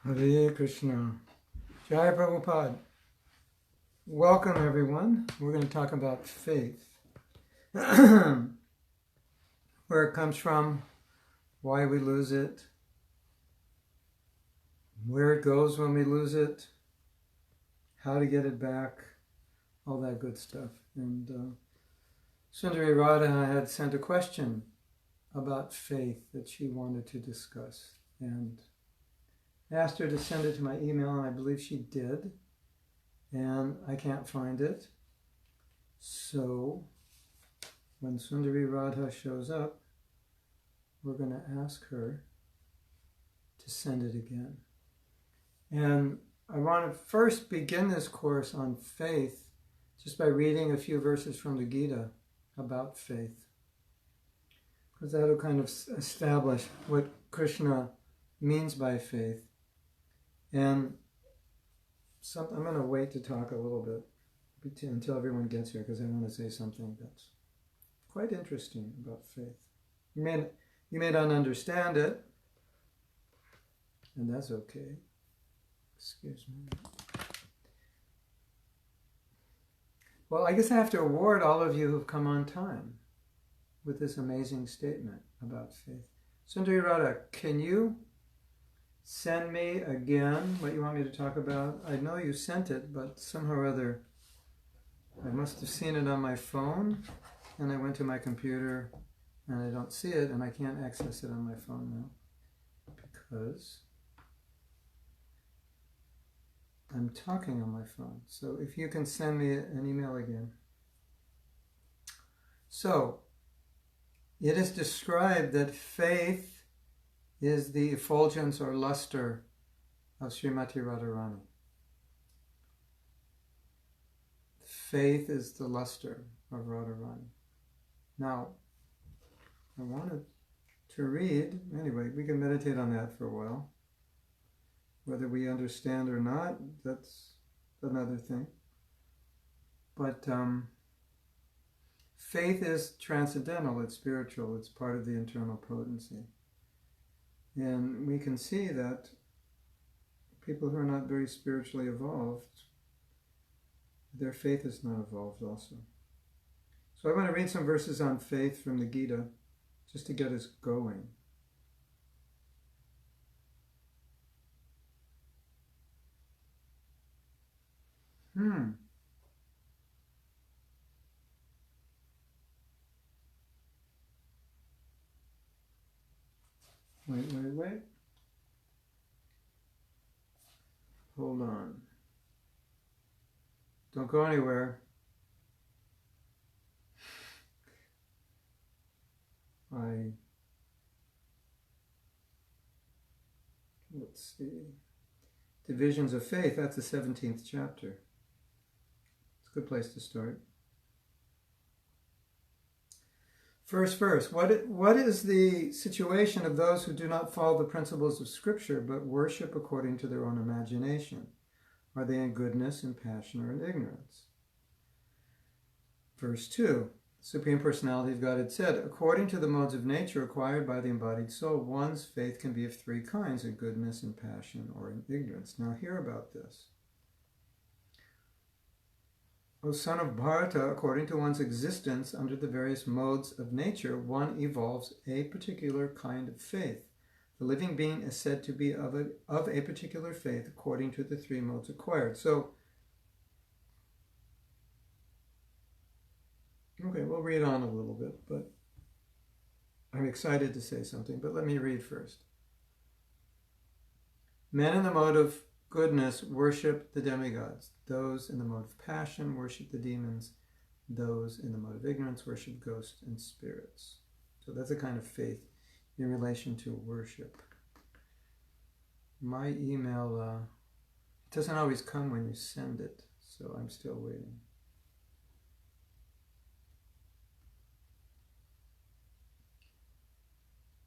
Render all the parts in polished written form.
Hare Krishna. Jai Prabhupada. Welcome everyone. We're going to talk about faith. Where it comes from, why we lose it, where it goes when we lose it, how to get it back, all that good stuff. And Sundari Radha had sent a question about faith that she wanted to discuss. And I asked her to send it to my email, and I believe she did. And I can't find it. So when Sundari Radha shows up, we're going to ask her to send it again. And I want to first begin this course on faith just by reading a few verses from the Gita about faith, because that'll kind of establish what Krishna means by faith. And I'm going to wait to talk a little bit until everyone gets here, because I want to say something that's quite interesting about faith. You may not understand it, and that's okay. Excuse me. Well, I guess I have to award all of you who've come on time with this amazing statement about faith. Sundari Radha, can you send me again what you want me to talk about? I know you sent it, but somehow or other I must have seen it on my phone, and I went to my computer and I don't see it, and I can't access it on my phone now because I'm talking on my phone. So if you can send me an email again. So it is described that faith is the effulgence or luster of Srimati Radharani. Faith is the luster of Radharani. Now, I wanted to read, anyway, we can meditate on that for a while. Whether we understand or not, that's another thing. But faith is transcendental, it's spiritual, it's part of the internal potency. And we can see that people who are not very spiritually evolved, their faith is not evolved also. So I want to read some verses on faith from the Gita, just to get us going. Wait. Hold on. Don't go anywhere. Let's see. Divisions of Faith, that's the 17th chapter. It's a good place to start. First verse, what is the situation of those who do not follow the principles of Scripture but worship according to their own imagination? Are they in goodness, in passion, or in ignorance? Verse 2, the Supreme Personality of Godhead said, according to the modes of nature acquired by the embodied soul, one's faith can be of three kinds, in goodness, in passion, or in ignorance. Now hear about this. O son of Bharata, according to one's existence under the various modes of nature, one evolves a particular kind of faith. The living being is said to be of a particular faith according to the three modes acquired. So, okay, we'll read on a little bit, but I'm excited to say something, but let me read first. Men in the mode of goodness worship the demigods. Those in the mode of passion worship the demons. Those in the mode of ignorance worship ghosts and spirits. So that's a kind of faith in relation to worship. My email, it doesn't always come when you send it, so I'm still waiting.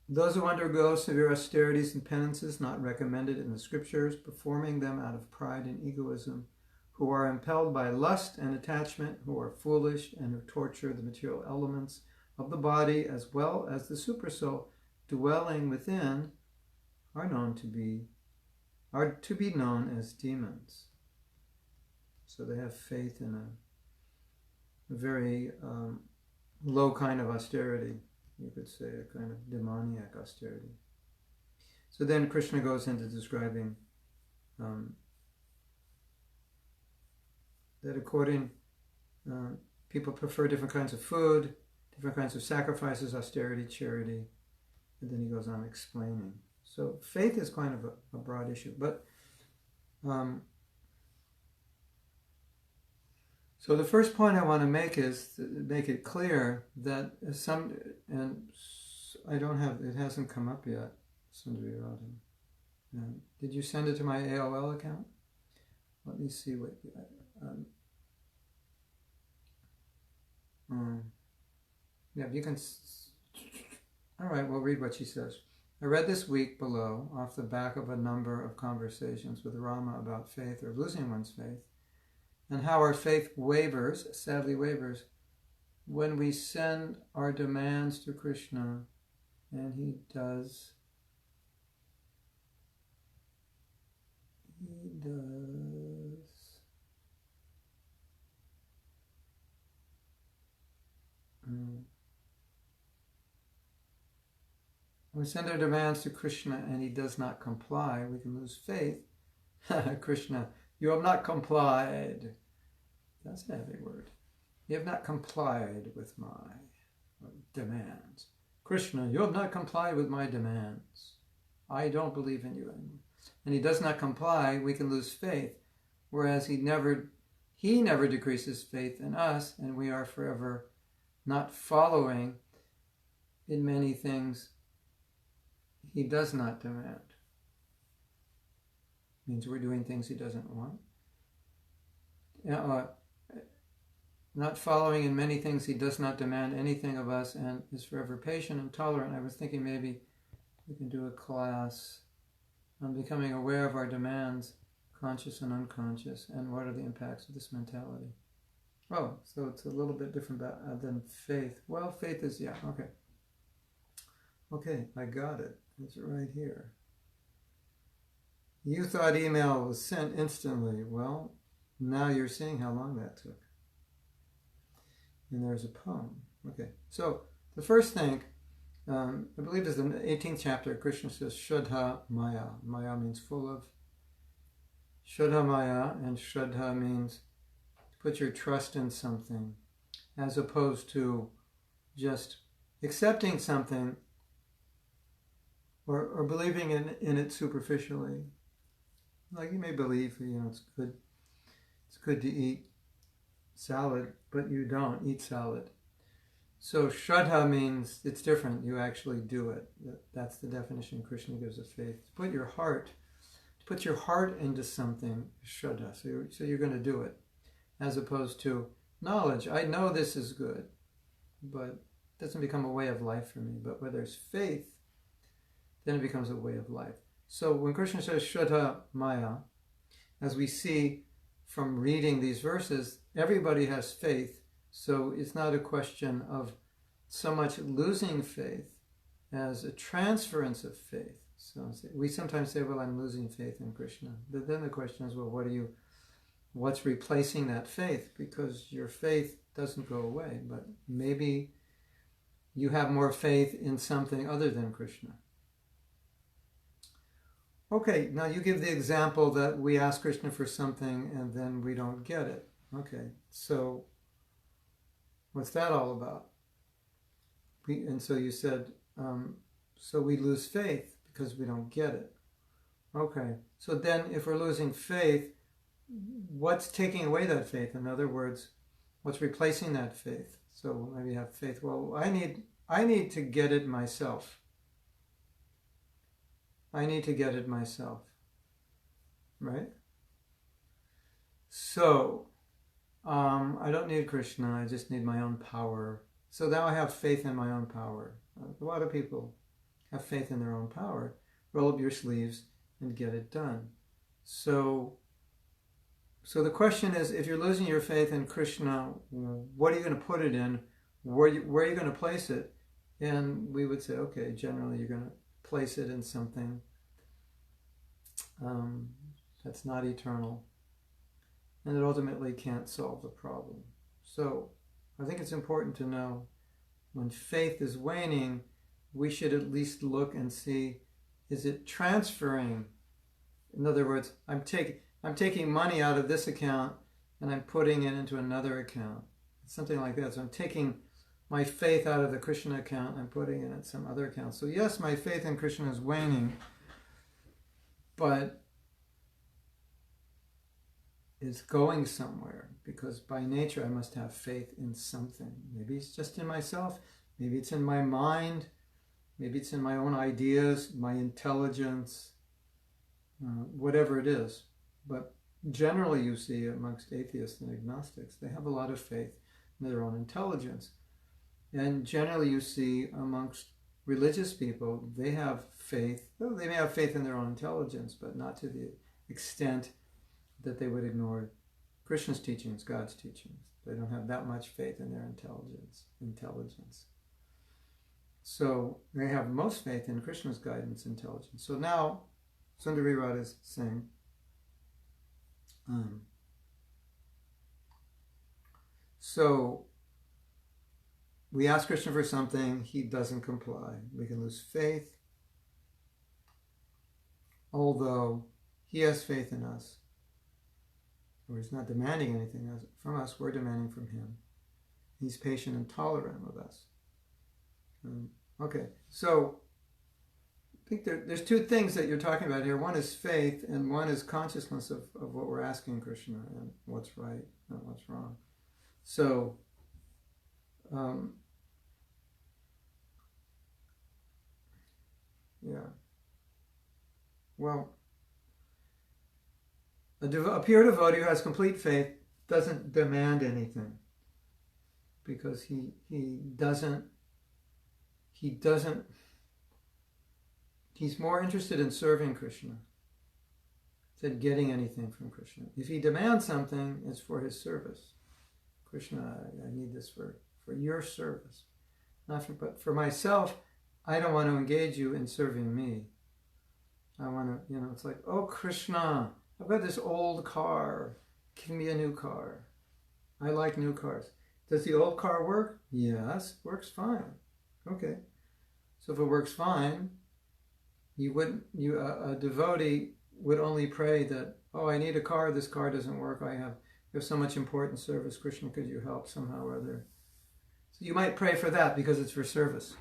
Those who undergo severe austerities and penances not recommended in the Scriptures, performing them out of pride and egoism, who are impelled by lust and attachment, who are foolish and who torture the material elements of the body as well as the supersoul dwelling within, are known to be are to be known as demons. So they have faith in a very low kind of austerity, you could say, a kind of demoniac austerity. So then Krishna goes into describing that according, people prefer different kinds of food, different kinds of sacrifices, austerity, charity, and then he goes on explaining. So faith is kind of a broad issue, but so the first point I want to make is to make it clear that and I don't have, it hasn't come up yet, Sundari Radha. Did you send it to my AOL account? Let me see what, yeah, you can, all right, we'll read what she says. I read this week below, off the back of a number of conversations with Rama about faith or losing one's faith, and how our faith wavers, sadly wavers, when we send our demands to Krishna, and he does. We send our demands to Krishna and he does not comply, we can lose faith. Krishna, you have not complied. That's a heavy word. You have not complied with my demands. Krishna, you have not complied with my demands. I don't believe in you anymore. And he does not comply, we can lose faith. Whereas he never decreases faith in us, and we are forever not following in many things he does not demand. Means we're doing things he doesn't want. Not following in many things he does not demand anything of us, and is forever patient and tolerant. I was thinking maybe we can do a class on becoming aware of our demands, conscious and unconscious, and what are the impacts of this mentality. Oh, so it's a little bit different than faith. Well, faith is, yeah, okay. Okay, I got it. It's right here. You thought email was sent instantly. Well, now you're seeing how long that took. And there's a poem. Okay, so the first thing, I believe is the 18th chapter, Krishna says, Shraddha Maya. Maya means full of. Shraddha Maya, and Shraddha means to put your trust in something, as opposed to just accepting something or believing in it superficially. Like you may believe, it's good to eat salad, but you don't eat salad. So Shraddha means it's different. You actually do it. That's the definition Krishna gives of faith. To put your heart into something, Shraddha. So you're going to do it, as opposed to knowledge. I know this is good, but it doesn't become a way of life for me. But where there's faith, then it becomes a way of life. So when Krishna says Shraddha Maya, as we see from reading these verses, everybody has faith. So it's not a question of so much losing faith as a transference of faith. So we sometimes say, well, I'm losing faith in Krishna. But then the question is, well, what's replacing that faith? Because your faith doesn't go away, but maybe you have more faith in something other than Krishna. Okay, now you give the example that we ask Krishna for something and then we don't get it. Okay, so what's that all about? And so you said, so we lose faith because we don't get it. Okay, so then if we're losing faith, what's taking away that faith? In other words, what's replacing that faith? So maybe you have faith, well, I need to get it myself. I need to get it myself, right? So, I don't need Krishna, I just need my own power. So now I have faith in my own power. A lot of people have faith in their own power. Roll up your sleeves and get it done. So the question is, if you're losing your faith in Krishna, what are you going to put it in? Where are you going to place it? And we would say, okay, generally you're going to place it in something that's not eternal, and it ultimately can't solve the problem. So I think it's important to know when faith is waning, we should at least look and see, is it transferring? In other words, I'm taking money out of this account and I'm putting it into another account. Something like that. So I'm taking my faith out of the Krishna account and putting it in some other account. So yes, my faith in Krishna is waning, but it's going somewhere, because by nature I must have faith in something. Maybe it's just in myself, maybe it's in my mind, maybe it's in my own ideas, my intelligence, whatever it is. But generally you see amongst atheists and agnostics, they have a lot of faith in their own intelligence. And generally you see amongst religious people, they have faith, well, they may have faith in their own intelligence, but not to the extent that they would ignore Krishna's teachings, God's teachings. They don't have that much faith in their intelligence. So they have most faith in Krishna's guidance, intelligence. So now Sundari Radha is saying, so we ask Krishna for something, he doesn't comply. We can lose faith, although he has faith in us, or he's not demanding anything from us, we're demanding from him. He's patient and tolerant with us. Okay, so I think there's two things that you're talking about here. One is faith, and one is consciousness of what we're asking Krishna and what's right and what's wrong. So, yeah. Well, a pure devotee who has complete faith doesn't demand anything, because he doesn't, he's more interested in serving Krishna than getting anything from Krishna. If he demands something, it's for his service. Krishna, I need this for your service. But for myself, I don't want to engage you in serving me. I want to, it's like, oh Krishna, I've got this old car. Give me a new car. I like new cars. Does the old car work? Yes, works fine. Okay. So if it works fine, a devotee would only pray that, oh, I need a car, this car doesn't work, I have so much important service, Krishna, could you help somehow or other? So you might pray for that because it's for service.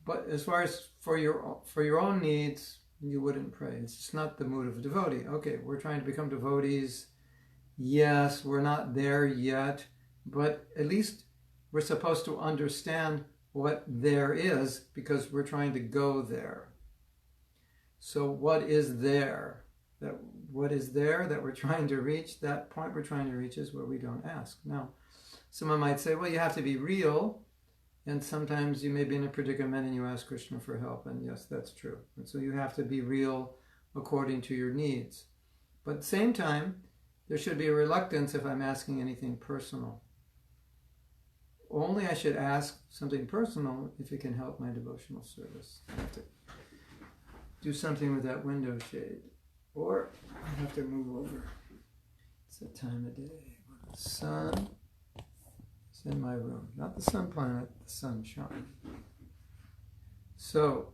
But as far as for your own needs, you wouldn't pray. It's just not the mood of a devotee. Okay, we're trying to become devotees. Yes, we're not there yet, but at least we're supposed to understand what there is, because we're trying to go there. So what is there? What is there that we're trying to reach? That point we're trying to reach is where we don't ask. Now, someone might say, well, you have to be real, and sometimes you may be in a predicament and you ask Krishna for help, and yes, that's true. And so you have to be real according to your needs. But at the same time, there should be a reluctance if I'm asking anything personal. Only I should ask something personal if it can help my devotional service. I have to do something with that window shade, or I have to move over. It's that time of day when the sun is in my room. Not the sun planet, the sunshine. So,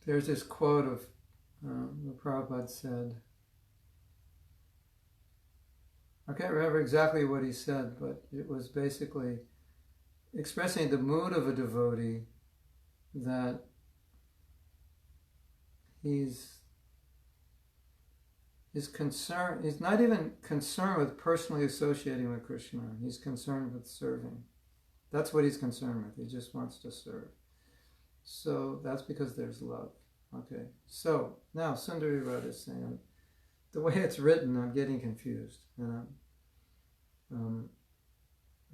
there's this quote of what Prabhupada said. I can't remember exactly what he said, but it was basically expressing the mood of a devotee, that he's not even concerned with personally associating with Krishna. He's concerned with serving. That's what he's concerned with. He just wants to serve. So that's because there's love. Okay. So now Sundari Radha is saying, the way it's written, I'm getting confused, and I'm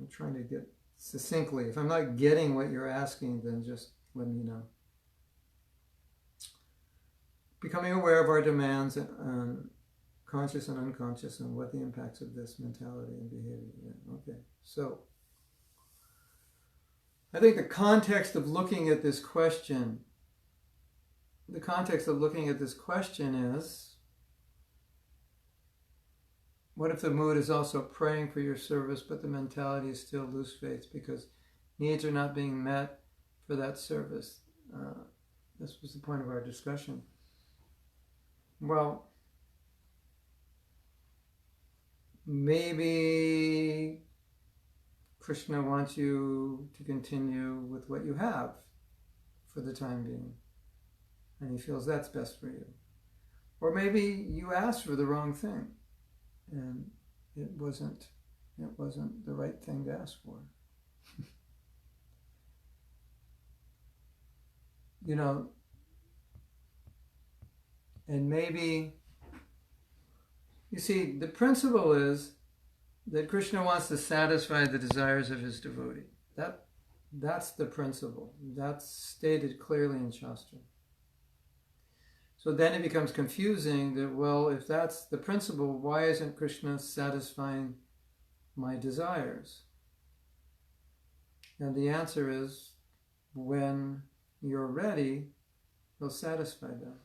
trying to get succinctly. If I'm not getting what you're asking, then just let me know. Becoming aware of our demands, conscious and unconscious, and what the impacts of this mentality and behavior. Yeah, okay. So I think the context of looking at this question is, what if the mood is also praying for your service, but the mentality is still loose faith because needs are not being met for that service? This was the point of our discussion. Well, maybe Krishna wants you to continue with what you have for the time being, and he feels that's best for you. Or maybe you asked for the wrong thing, and it wasn't the right thing to ask for. And maybe, you see, the principle is that Krishna wants to satisfy the desires of his devotee. That's the principle. That's stated clearly in Shastra. So then it becomes confusing that, well, if that's the principle, why isn't Krishna satisfying my desires? And the answer is, when you're ready, he'll satisfy them.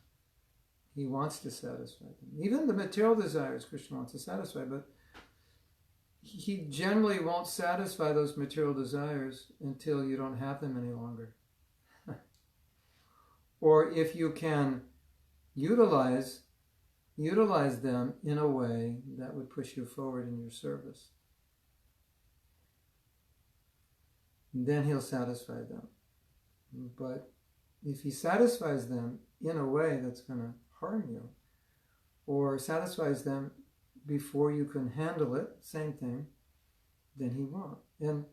He wants to satisfy them. Even the material desires Krishna wants to satisfy, but he generally won't satisfy those material desires until you don't have them any longer. Or if you can utilize them in a way that would push you forward in your service, then he'll satisfy them. But if he satisfies them in a way that's going to harm you, or satisfies them before you can handle it, same thing, then he won't. And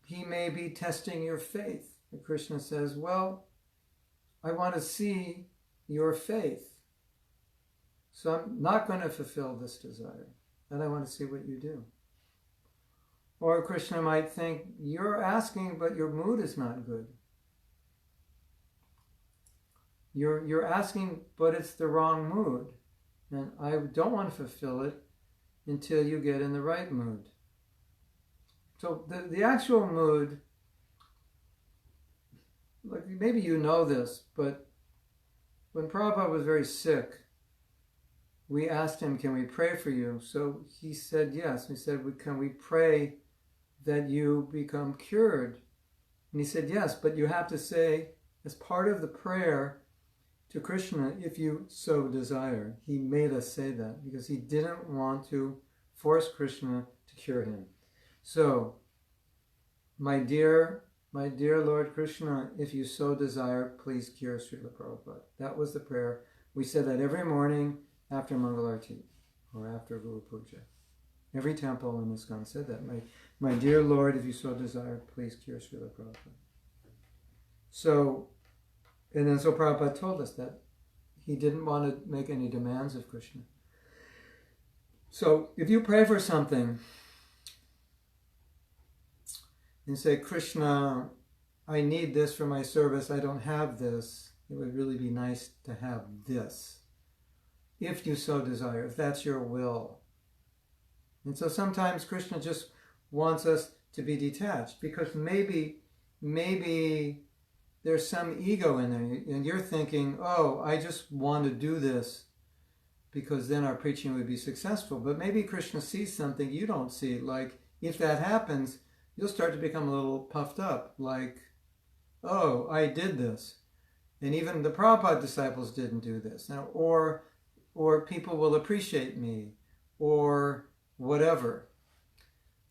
he may be testing your faith. And Krishna says, well, I want to see your faith, so I'm not going to fulfill this desire, and I want to see what you do. Or Krishna might think, you're asking, but your mood is not good. You're asking, but it's the wrong mood. And I don't want to fulfill it until you get in the right mood. So the actual mood, like maybe you know this, but when Prabhupada was very sick, we asked him, can we pray for you? So he said yes. We said, can we pray that you become cured? And he said yes, but you have to say, as part of the prayer to Krishna, if you so desire. He made us say that because he didn't want to force Krishna to cure him. So, my dear Lord Krishna, if you so desire, please cure Srila Prabhupada. That was the prayer. We said that every morning after Mangalarti or after Guru Puja. Every temple in ISKCON said that. My dear Lord, if you so desire, please cure Srila Prabhupada. So Prabhupada told us that he didn't want to make any demands of Krishna. So if you pray for something and say, Krishna, I need this for my service, I don't have this, it would really be nice to have this, if you so desire, if that's your will. And so sometimes Krishna just wants us to be detached, because maybe there's some ego in there, and you're thinking, oh, I just want to do this because then our preaching would be successful. But maybe Krishna sees something you don't see. Like, if that happens, you'll start to become a little puffed up, like, oh, I did this. And even the Prabhupada disciples didn't do this. Or people will appreciate me, or whatever.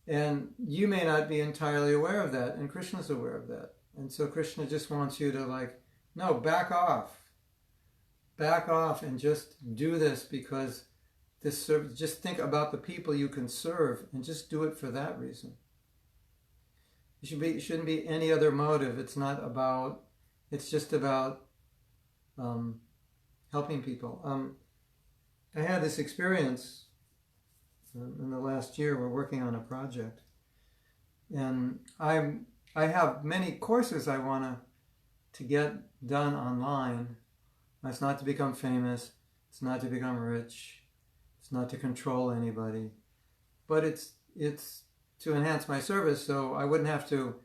And you may not be entirely aware of that, and Krishna's aware of that. And so Krishna just wants you to no, back off. Back off and just do this because this service, just think about the people you can serve and just do it for that reason. It shouldn't be any other motive. It's just about helping people. I had this experience in the last year. We're working on a project, and I have many courses I want to get done online. It's not to become famous. It's not to become rich. It's not to control anybody. But it's to enhance my service, so I wouldn't have to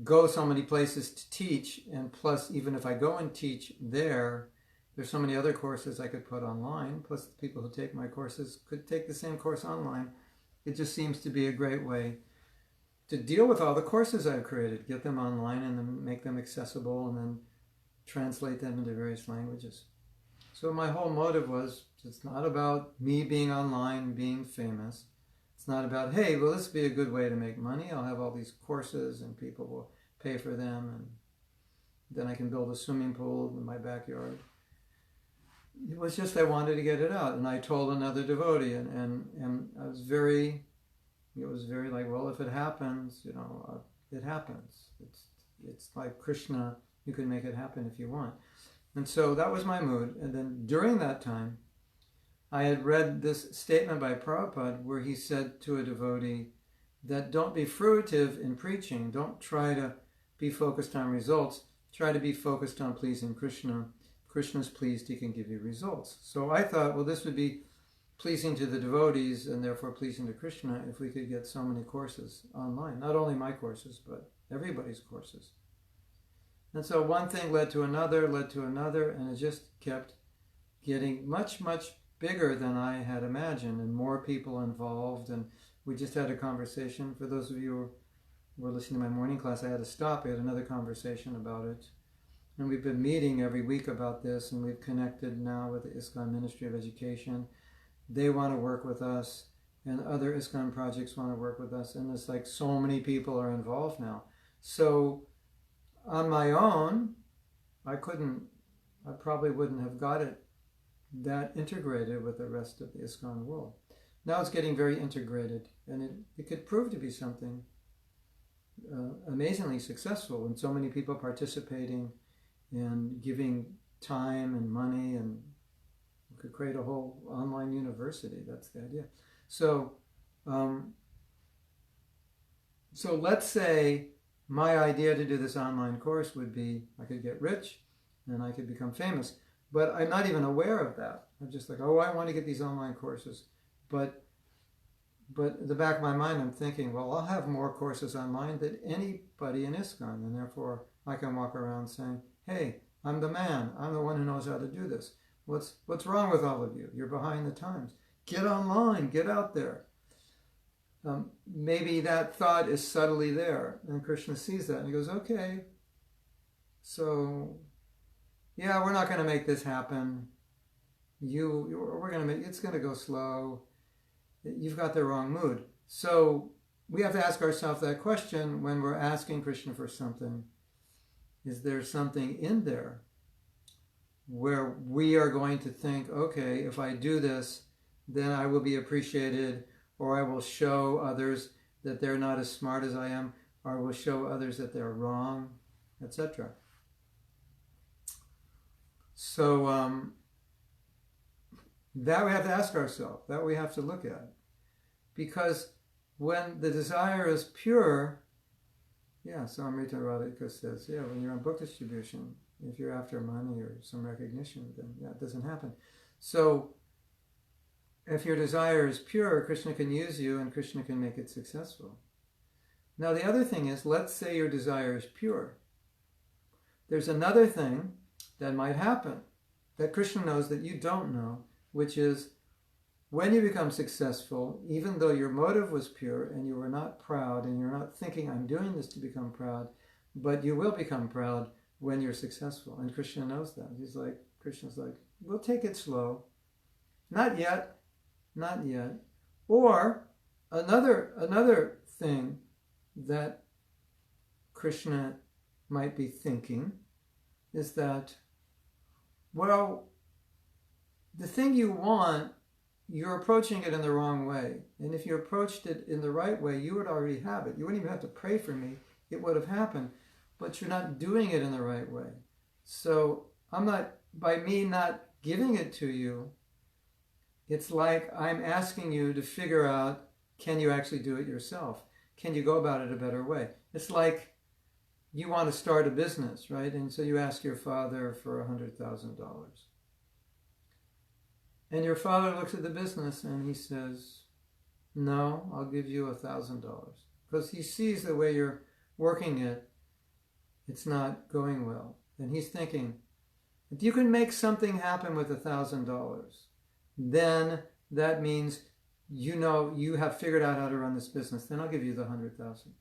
go so many places to teach, and plus, even if I go and teach there, there's so many other courses I could put online, plus the people who take my courses could take the same course online. It just seems to be a great way to deal with all the courses I've created, get them online and then make them accessible and then translate them into various languages. So my whole motive was, it's not about me being online, being famous. It's not about, hey, will this be a good way to make money? I'll have all these courses and people will pay for them, and then I can build a swimming pool in my backyard. It was just I wanted to get it out. And I told another devotee, and I was very, it was very like, well, if it happens, it happens. It's like Krishna, you can make it happen if you want. And so that was my mood. And then during that time, I had read this statement by Prabhupada where he said to a devotee that don't be fruitive in preaching. Don't try to be focused on results. Try to be focused on pleasing Krishna. Krishna's pleased, he can give you results. So I thought, well, this would be pleasing to the devotees and therefore pleasing to Krishna if we could get so many courses online. Not only my courses, but everybody's courses. And so one thing led to another, and it just kept getting much, much bigger than I had imagined, and more people involved. And we just had a conversation. For those of you who were listening to my morning class, I had to stop. I had another conversation about it. And we've been meeting every week about this, and we've connected now with the ISKCON Ministry of Education. They want to work with us, and other ISKCON projects want to work with us. And it's like so many people are involved now. So on my own, I probably wouldn't have got it that integrated with the rest of the ISKCON world. Now it's getting very integrated, and it could prove to be something amazingly successful, and so many people participating and giving time and money, and we could create a whole online university. That's the idea. So let's say my idea to do this online course would be I could get rich and I could become famous. But I'm not even aware of that. I'm just like, oh, I want to get these online courses. But in the back of my mind, I'm thinking, well, I'll have more courses online than anybody in ISKCON. And therefore, I can walk around saying, hey, I'm the man. I'm the one who knows how to do this. What's wrong with all of you? You're behind the times. Get online. Get out there. Maybe that thought is subtly there. And Krishna sees that and he goes, okay, so yeah, we're not going to make this happen. We're going to make, it's going to go slow. You've got the wrong mood. So we have to ask ourselves that question when we're asking Krishna for something. Is there something in there where we are going to think, okay, if I do this, then I will be appreciated, or I will show others that they're not as smart as I am, or I will show others that they're wrong, etc. So that we have to ask ourselves, that we have to look at. Because when the desire is pure, so Amrita Radhika says, when you're on book distribution, if you're after money or some recognition, then it doesn't happen. So if your desire is pure, Krishna can use you and Krishna can make it successful. Now the other thing is, let's say your desire is pure. There's another thing that might happen that Krishna knows that you don't know, which is when you become successful, even though your motive was pure and you were not proud and you're not thinking, I'm doing this to become proud, but you will become proud when you're successful. And Krishna knows that. Krishna's like, we'll take it slow. Not yet. Not yet. Or another thing that Krishna might be thinking is that, well, the thing you want, you're approaching it in the wrong way. And if you approached it in the right way, you would already have it. You wouldn't even have to pray for me. It would have happened. But you're not doing it in the right way. So by me not giving it to you, it's like I'm asking you to figure out, can you actually do it yourself? Can you go about it a better way? It's like you want to start a business, right? And so you ask your father for $100,000. And your father looks at the business and he says, no, I'll give you $1,000. Because he sees the way you're working it, it's not going well. And he's thinking, if you can make something happen with $1,000, then that means you have figured out how to run this business. Then I'll give you the 100,000.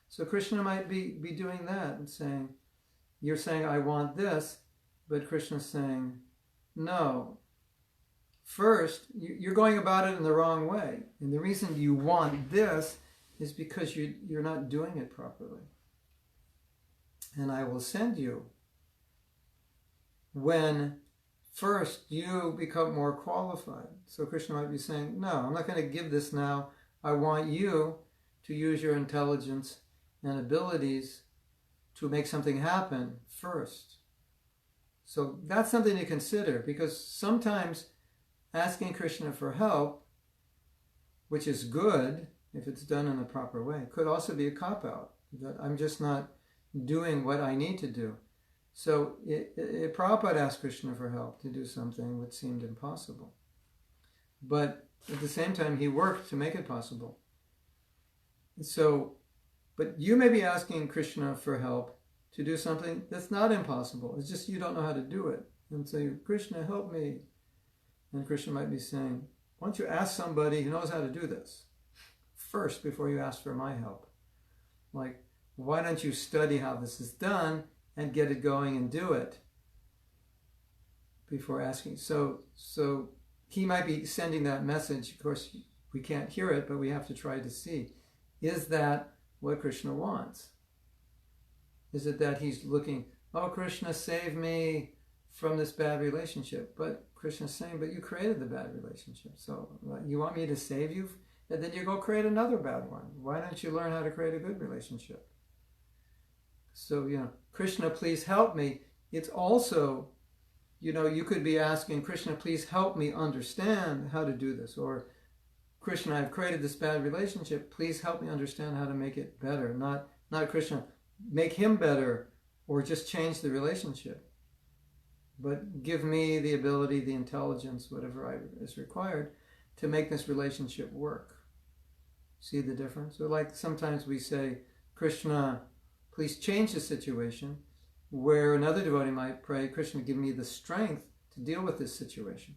So Krishna might be doing that and saying, you're saying I want this, but Krishna's saying, no. First, you're going about it in the wrong way. And the reason you want this is because you're not doing it properly. And I will send you when first you become more qualified. So Krishna might be saying, no, I'm not going to give this now. I want you to use your intelligence and abilities to make something happen first. So that's something to consider, because sometimes asking Krishna for help, which is good if it's done in a proper way, could also be a cop-out, that I'm just not doing what I need to do. So Prabhupada asked Krishna for help to do something which seemed impossible. But at the same time, he worked to make it possible. So, but you may be asking Krishna for help to do something that's not impossible. It's just you don't know how to do it. And so Krishna, help me. And Krishna might be saying, why don't you ask somebody who knows how to do this first before you ask for my help? Like, why don't you study how this is done and get it going and do it before asking? So he might be sending that message. Of course, we can't hear it, but we have to try to see. Is that what Krishna wants? Is it that he's looking, oh, Krishna, save me from this bad relationship? But Krishna's saying, but you created the bad relationship. So you want me to save you? And then you go create another bad one. Why don't you learn how to create a good relationship? So, Krishna, please help me. It's also, you could be asking, Krishna, please help me understand how to do this. Or, Krishna, I've created this bad relationship. Please help me understand how to make it better. Not Krishna, make him better or just change the relationship. But give me the ability, the intelligence, whatever is required to make this relationship work. See the difference? So like sometimes we say, Krishna, please change the situation, where another devotee might pray, Krishna, give me the strength to deal with this situation.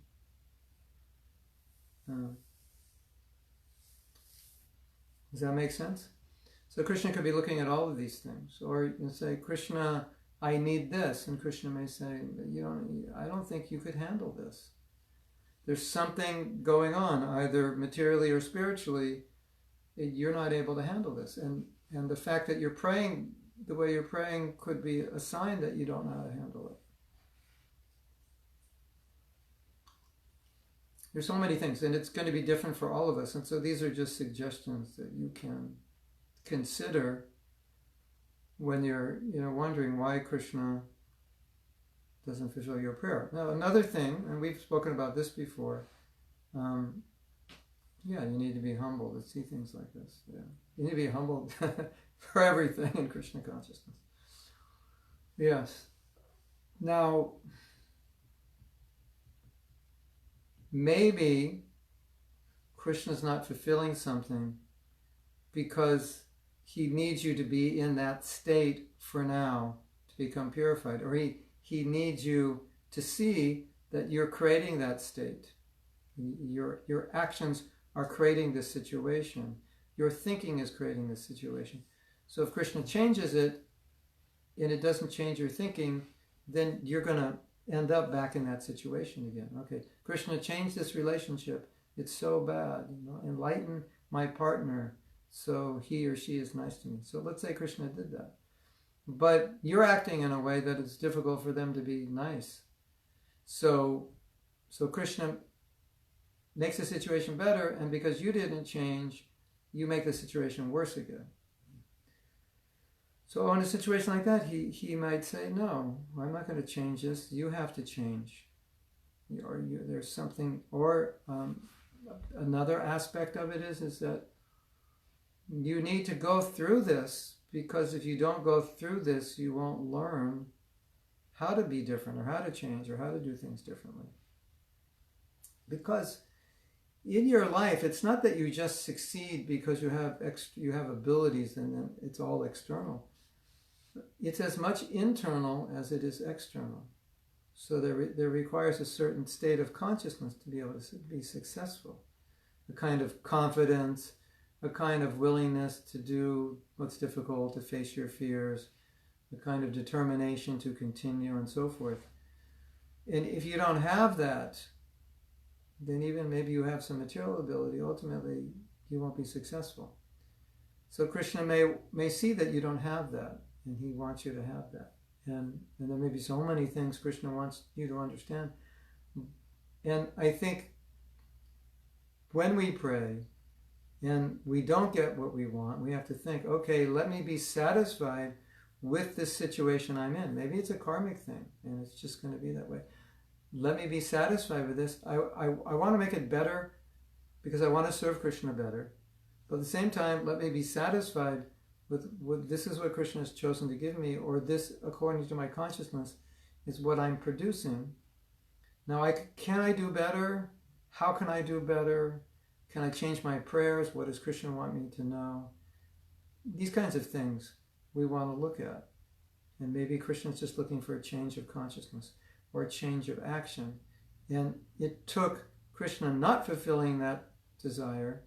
Does that make sense? So Krishna could be looking at all of these things. Or you say, Krishna, I need this. And Krishna may say, I don't think you could handle this. There's something going on, either materially or spiritually. You're not able to handle this. And the fact that you're praying the way you're praying could be a sign that you don't know how to handle it. There's so many things, and it's going to be different for all of us. And so these are just suggestions that you can consider when you're wondering why Krishna doesn't fulfill your prayer. Now, another thing, and we've spoken about this before, you need to be humble to see things like this. Yeah. You need to be humble for everything in Krishna consciousness. Yes. Now, maybe Krishna's not fulfilling something because he needs you to be in that state for now to become purified, or he needs you to see that you're creating that state. Your actions are creating this situation. Your thinking is creating this situation. So if Krishna changes it and it doesn't change your thinking, then you're going to end up back in that situation again. Okay, Krishna, change this relationship. It's so bad. Enlighten my partner so he or she is nice to me. So let's say Krishna did that. But you're acting in a way that it's difficult for them to be nice. So Krishna makes the situation better, and because you didn't change, you make the situation worse again. So in a situation like that, he might say, no, I'm not going to change this. You have to change. There's something, or another aspect of it is that you need to go through this, because if you don't go through this, you won't learn how to be different, or how to change, or how to do things differently. Because in your life, it's not that you just succeed because you have abilities and then it's all external. it's as much internal as it is external. So there requires a certain state of consciousness to be able to be successful. A kind of confidence, a kind of willingness to do what's difficult, to face your fears, a kind of determination to continue, and so forth. And if you don't have that, then even maybe you have some material ability, ultimately you won't be successful. So Krishna may see that you don't have that, and he wants you to have that. And there may be so many things Krishna wants you to understand. And I think when we pray and we don't get what we want, we have to think, okay, let me be satisfied with this situation I'm in. Maybe it's a karmic thing, and it's just going to be that way. Let me be satisfied with this. I want to make it better because I want to serve Krishna better. But at the same time, let me be satisfied with this is what Krishna has chosen to give me, or this, according to my consciousness, is what I'm producing. Now, can I do better? How can I do better? Can I change my prayers? What does Krishna want me to know? These kinds of things we want to look at. And maybe Krishna's just looking for a change of consciousness or a change of action. And it took Krishna not fulfilling that desire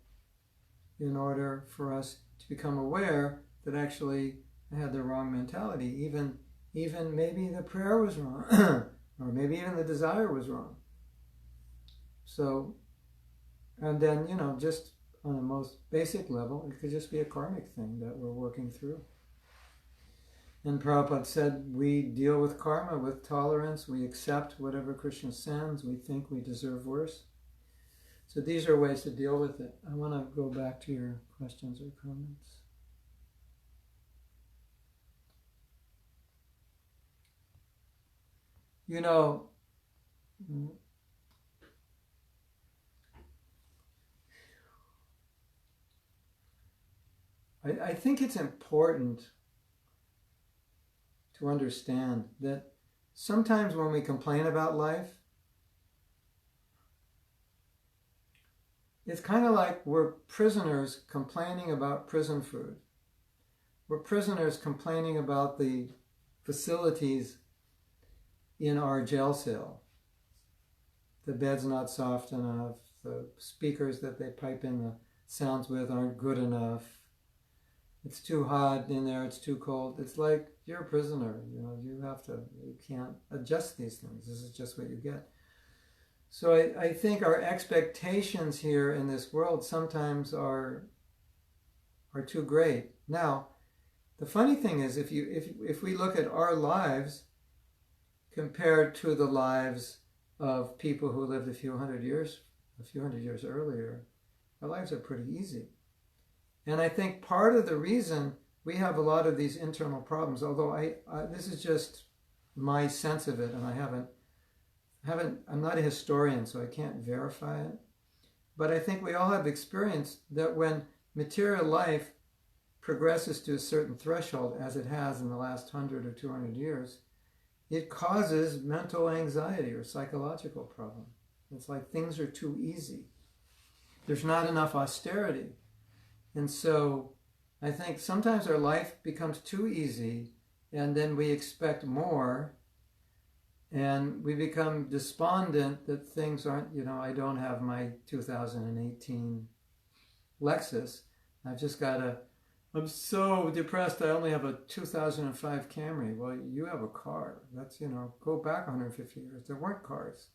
in order for us to become aware that actually I had the wrong mentality. Even maybe the prayer was wrong, or maybe even the desire was wrong. So, and then, just on the most basic level, it could just be a karmic thing that we're working through. And Prabhupada said, we deal with karma with tolerance, we accept whatever Krishna sends, we think we deserve worse. So these are ways to deal with it. I want to go back to your questions or comments. I think it's important to understand that sometimes when we complain about life, it's kind of like we're prisoners complaining about prison food. We're prisoners complaining about the facilities in our jail cell. The bed's not soft enough, the speakers that they pipe in the sounds with aren't good enough, it's too hot in there, it's too cold. It's like you're a prisoner, you can't adjust these things. This is just what you get. So I think our expectations here in this world sometimes are too great. Now, the funny thing is, if we look at our lives compared to the lives of people who lived a few hundred years earlier, our lives are pretty easy. And I think part of the reason we have a lot of these internal problems, although this is just my sense of it, and I'm not a historian, so I can't verify it. But I think we all have experienced that when material life progresses to a certain threshold, as it has in the last 100 or 200 years, it causes mental anxiety or psychological problem. It's like things are too easy. There's not enough austerity. And so I think sometimes our life becomes too easy, and then we expect more, and we become despondent that things aren't, I don't have my 2018 Lexus. I've just got I'm so depressed I only have a 2005 Camry. Well, you have a car. That's, go back 150 years. There weren't cars.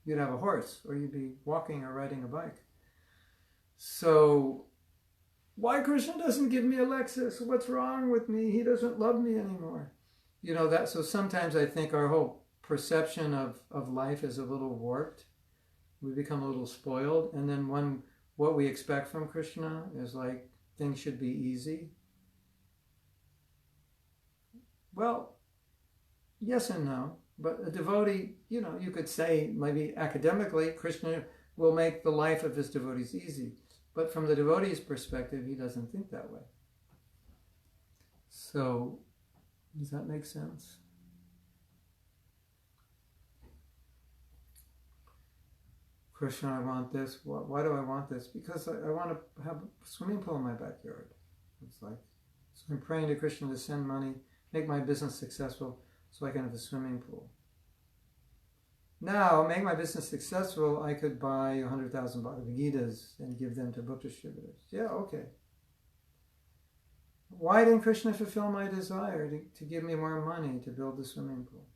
You'd have a horse, or you'd be walking or riding a bike. So why Krishna doesn't give me a Lexus? What's wrong with me? He doesn't love me anymore. So sometimes I think our whole perception of life is a little warped. We become a little spoiled. And then what we expect from Krishna is like, things should be easy. Well, yes and no. But a devotee, you could say maybe academically, Krishna will make the life of his devotees easy. But from the devotee's perspective, he doesn't think that way. So, does that make sense? Krishna, I want this. Why do I want this? Because I want to have a swimming pool in my backyard. It's like, so I'm praying to Krishna to send money make my business successful so I can have a swimming pool. Now, make my business successful, I could buy 100,000 Bhagavad Gitas and give them to book distributors. Yeah, okay. Why didn't Krishna fulfill my desire to give me more money to build the swimming pool?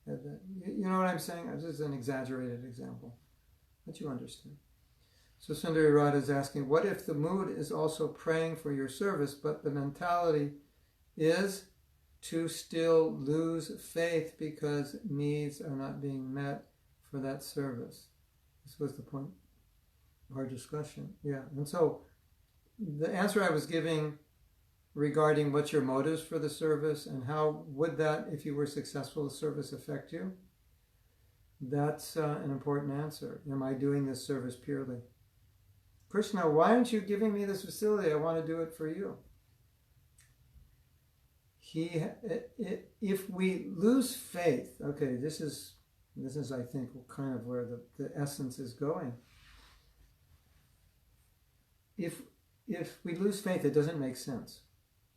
You know what I'm saying? This is an exaggerated example, but you understand. So Sundari Radha is asking, what if the mood is also praying for your service, but the mentality is to still lose faith because needs are not being met for that service? This was the point of our discussion. Yeah, and so the answer I was giving regarding what's your motives for the service and how would that, if you were successful, the service affect you, that's an important answer. Am I doing this service purely? Krishna, why aren't you giving me this facility? I want to do it for you. If we lose faith, okay, this is I think kind of where the essence is going. If we lose faith, it doesn't make sense.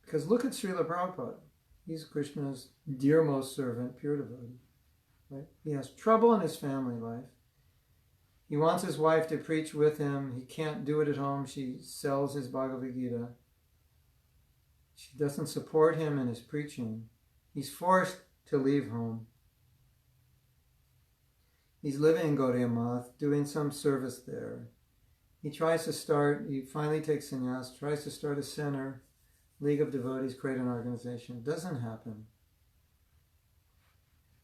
Because look at Srila Prabhupada. He's Krishna's dearmost servant, pure devotee. Right? He has trouble in his family life. He wants his wife to preach with him. He can't do it at home. She sells his Bhagavad Gita. She doesn't support him in his preaching. He's forced to leave home. He's living in Gaudiya Math, doing some service there. He finally takes sannyas, tries to start a center, League of Devotees, create an organization. It doesn't happen.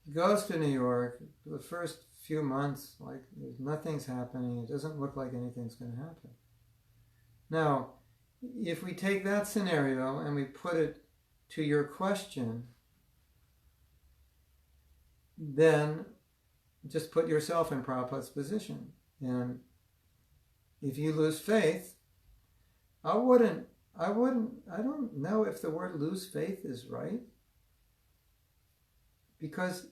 He goes to New York. For the first few months, like nothing's happening. It doesn't look like anything's going to happen. Now, if we take that scenario and we put it to your question, then just put yourself in Prabhupada's position. And if you lose faith, I don't know if the word lose faith is right. Because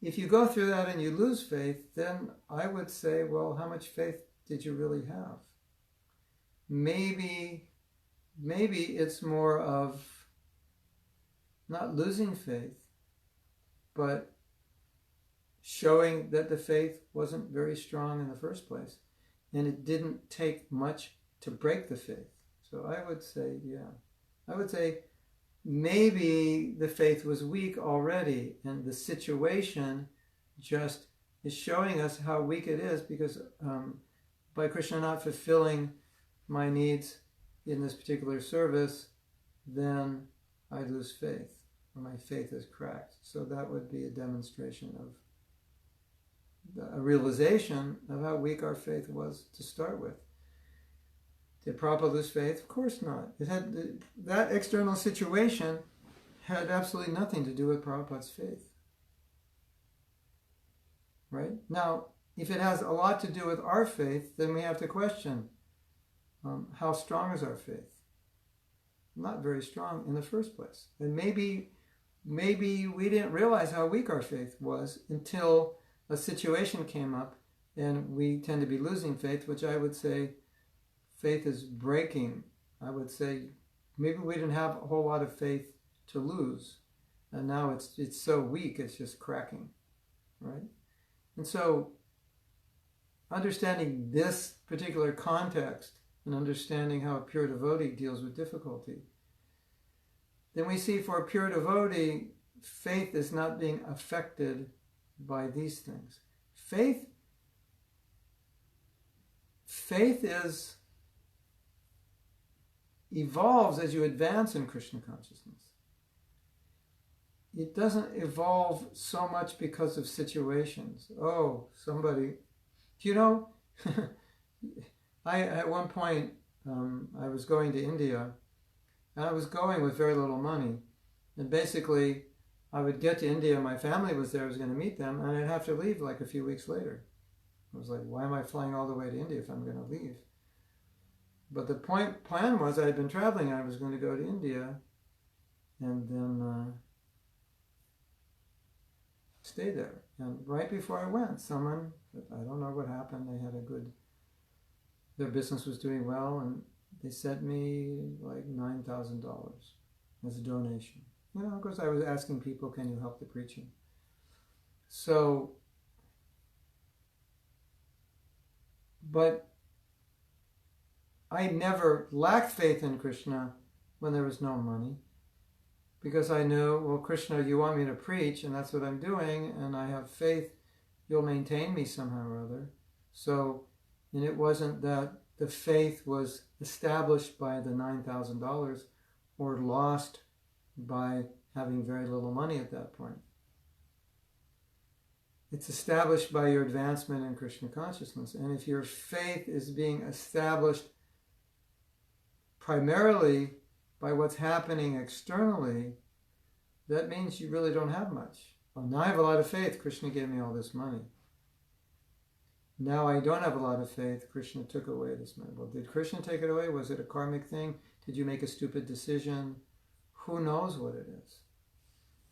if you go through that and you lose faith, then I would say, well, how much faith did you really have? Maybe it's more of not losing faith, but showing that the faith wasn't very strong in the first place. And it didn't take much to break the faith. So I would say maybe the faith was weak already, and the situation just is showing us how weak it is, because by Krishna not fulfilling my needs in this particular service, then I lose faith, or my faith is cracked. So that would be a demonstration of a realization of how weak our faith was to start with. Did Prabhupada lose faith? Of course not. That external situation had absolutely nothing to do with Prabhupada's faith. Right? Now, if it has a lot to do with our faith, then we have to question, how strong is our faith? Not very strong in the first place. And maybe we didn't realize how weak our faith was until a situation came up and we tend to be losing faith, which I would say faith is breaking. I would say maybe we didn't have a whole lot of faith to lose, and now it's so weak it's just cracking, right? And so understanding this particular context and understanding how a pure devotee deals with difficulty, then we see for a pure devotee, faith is not being affected by these things. Faith evolves as you advance in Krishna consciousness. It doesn't evolve so much because of situations. Oh, somebody, I at one point I was going to India, and I was going with very little money, and basically I would get to India, my family was there, I was going to meet them, and I'd have to leave like a few weeks later. I was like, why am I flying all the way to India if I'm going to leave? But the plan was I had been traveling, I was going to go to India and then stay there. And right before I went, someone, I don't know what happened, their business was doing well, and they sent me like $9,000 as a donation. of course I was asking people, can you help the preaching? So, but I never lacked faith in Krishna when there was no money, because I knew, well, Krishna, you want me to preach, and that's what I'm doing, and I have faith you'll maintain me somehow or other. So, and it wasn't that the faith was established by the $9,000 or lost by having very little money at that point. It's established by your advancement in Krishna consciousness. And if your faith is being established primarily by what's happening externally, that means you really don't have much. Well, now I have a lot of faith. Krishna gave me all this money. Now I don't have a lot of faith. Krishna took away this money. Well, did Krishna take it away? Was it a karmic thing? Did you make a stupid decision? Who knows what it is?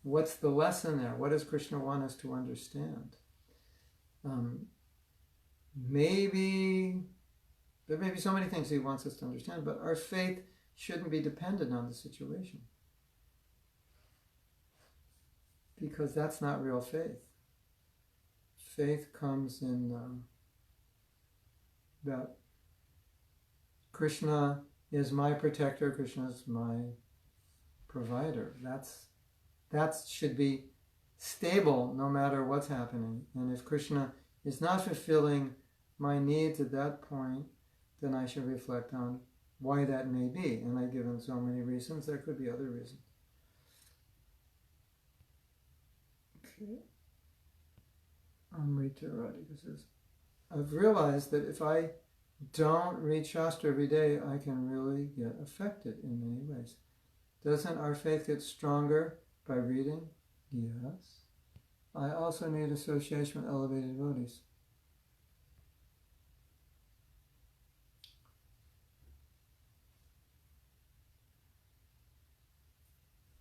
What's the lesson there? What does Krishna want us to understand? Maybe there may be so many things he wants us to understand, but our faith shouldn't be dependent on the situation, because that's not real faith. Faith comes in that Krishna is my protector, Krishna is my provider. That should be stable no matter what's happening. And if Krishna is not fulfilling my needs at that point, then I should reflect on why that may be. And I've given so many reasons. There could be other reasons. Okay. Amrita Radhika says, I've realized that if I don't read Shastra every day, I can really get affected in many ways. Doesn't our faith get stronger by reading? Yes. I also need association with elevated devotees.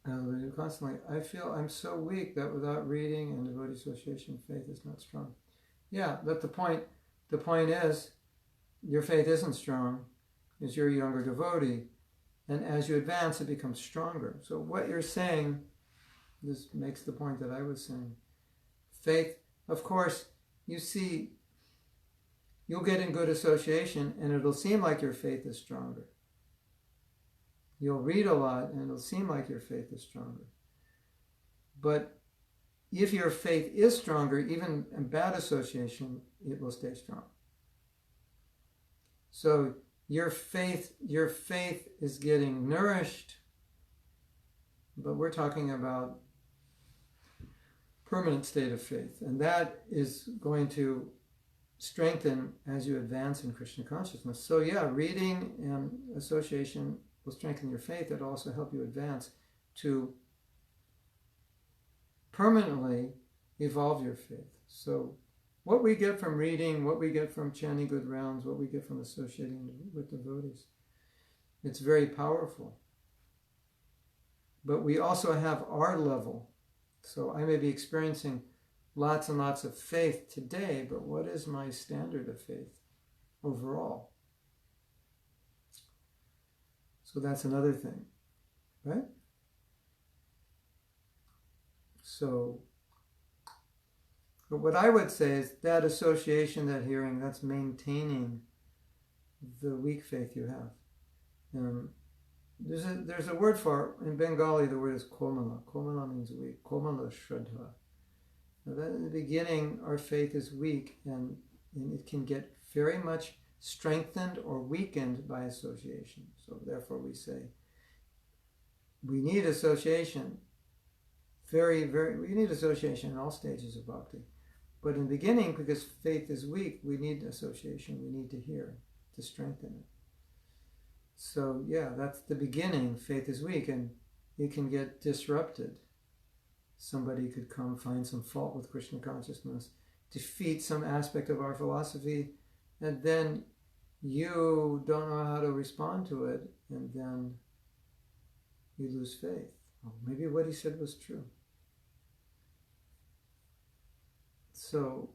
Elevated constantly. I feel I'm so weak that without reading and devotee association, faith is not strong. Yeah, but the point is, your faith isn't strong, is you're a younger devotee. And as you advance, it becomes stronger. So what you're saying, this makes the point that I was saying. Faith, of course, you see, you'll get in good association and it'll seem like your faith is stronger. You'll read a lot and it'll seem like your faith is stronger. But if your faith is stronger, even in bad association, it will stay strong. So your faith is getting nourished, but we're talking about permanent state of faith, and that is going to strengthen as you advance in Krishna consciousness. So yeah, reading and association will strengthen your faith. It'll also help you advance to permanently evolve your faith. So what we get from reading, what we get from chanting good rounds, what we get from associating with devotees, it's very powerful. But we also have our level. So I may be experiencing lots and lots of faith today, but what is my standard of faith overall? So that's another thing, right? So, but what I would say is that association, that hearing, that's maintaining the weak faith you have. There's a word for it. In Bengali, the word is komala. Komala means weak. Komala shraddha. Now that in the beginning, our faith is weak, and it can get very much strengthened or weakened by association. So therefore we say, we need association. We need association in all stages of bhakti. But in the beginning, because faith is weak, we need association. We need to hear to strengthen it. So yeah, that's the beginning. Faith is weak and it can get disrupted. Somebody could come find some fault with Krishna consciousness, defeat some aspect of our philosophy, and then you don't know how to respond to it, and then you lose faith. Oh, maybe what he said was true. So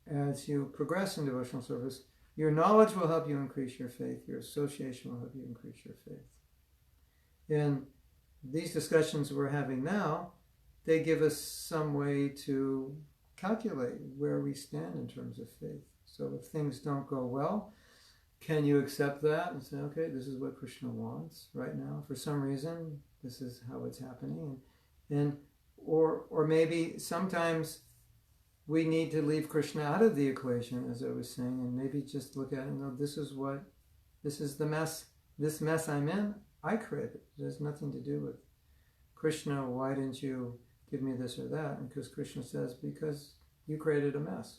as you progress in devotional service, your knowledge will help you increase your faith. Your association will help you increase your faith. And these discussions we're having now, they give us some way to calculate where we stand in terms of faith. So if things don't go well, can you accept that and say, okay, this is what Krishna wants right now. For some reason, this is how it's happening. Or maybe sometimes we need to leave Krishna out of the equation, as I was saying, and maybe just look at it and go, this is the mess. This mess I'm in, I created. It has nothing to do with Krishna. Why didn't you give me this or that? And because Krishna says, because you created a mess.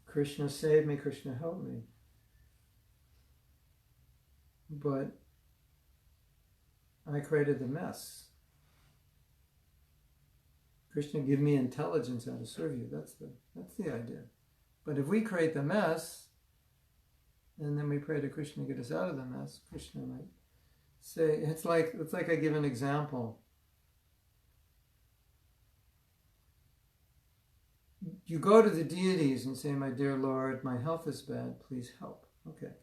Krishna saved me, Krishna helped me. But I created the mess. Krishna, give me intelligence how to serve you. That's the idea. But if we create the mess, and then we pray to Krishna to get us out of the mess, Krishna might say, it's like I give an example. You go to the deities and say, my dear Lord, my health is bad, please help. Okay.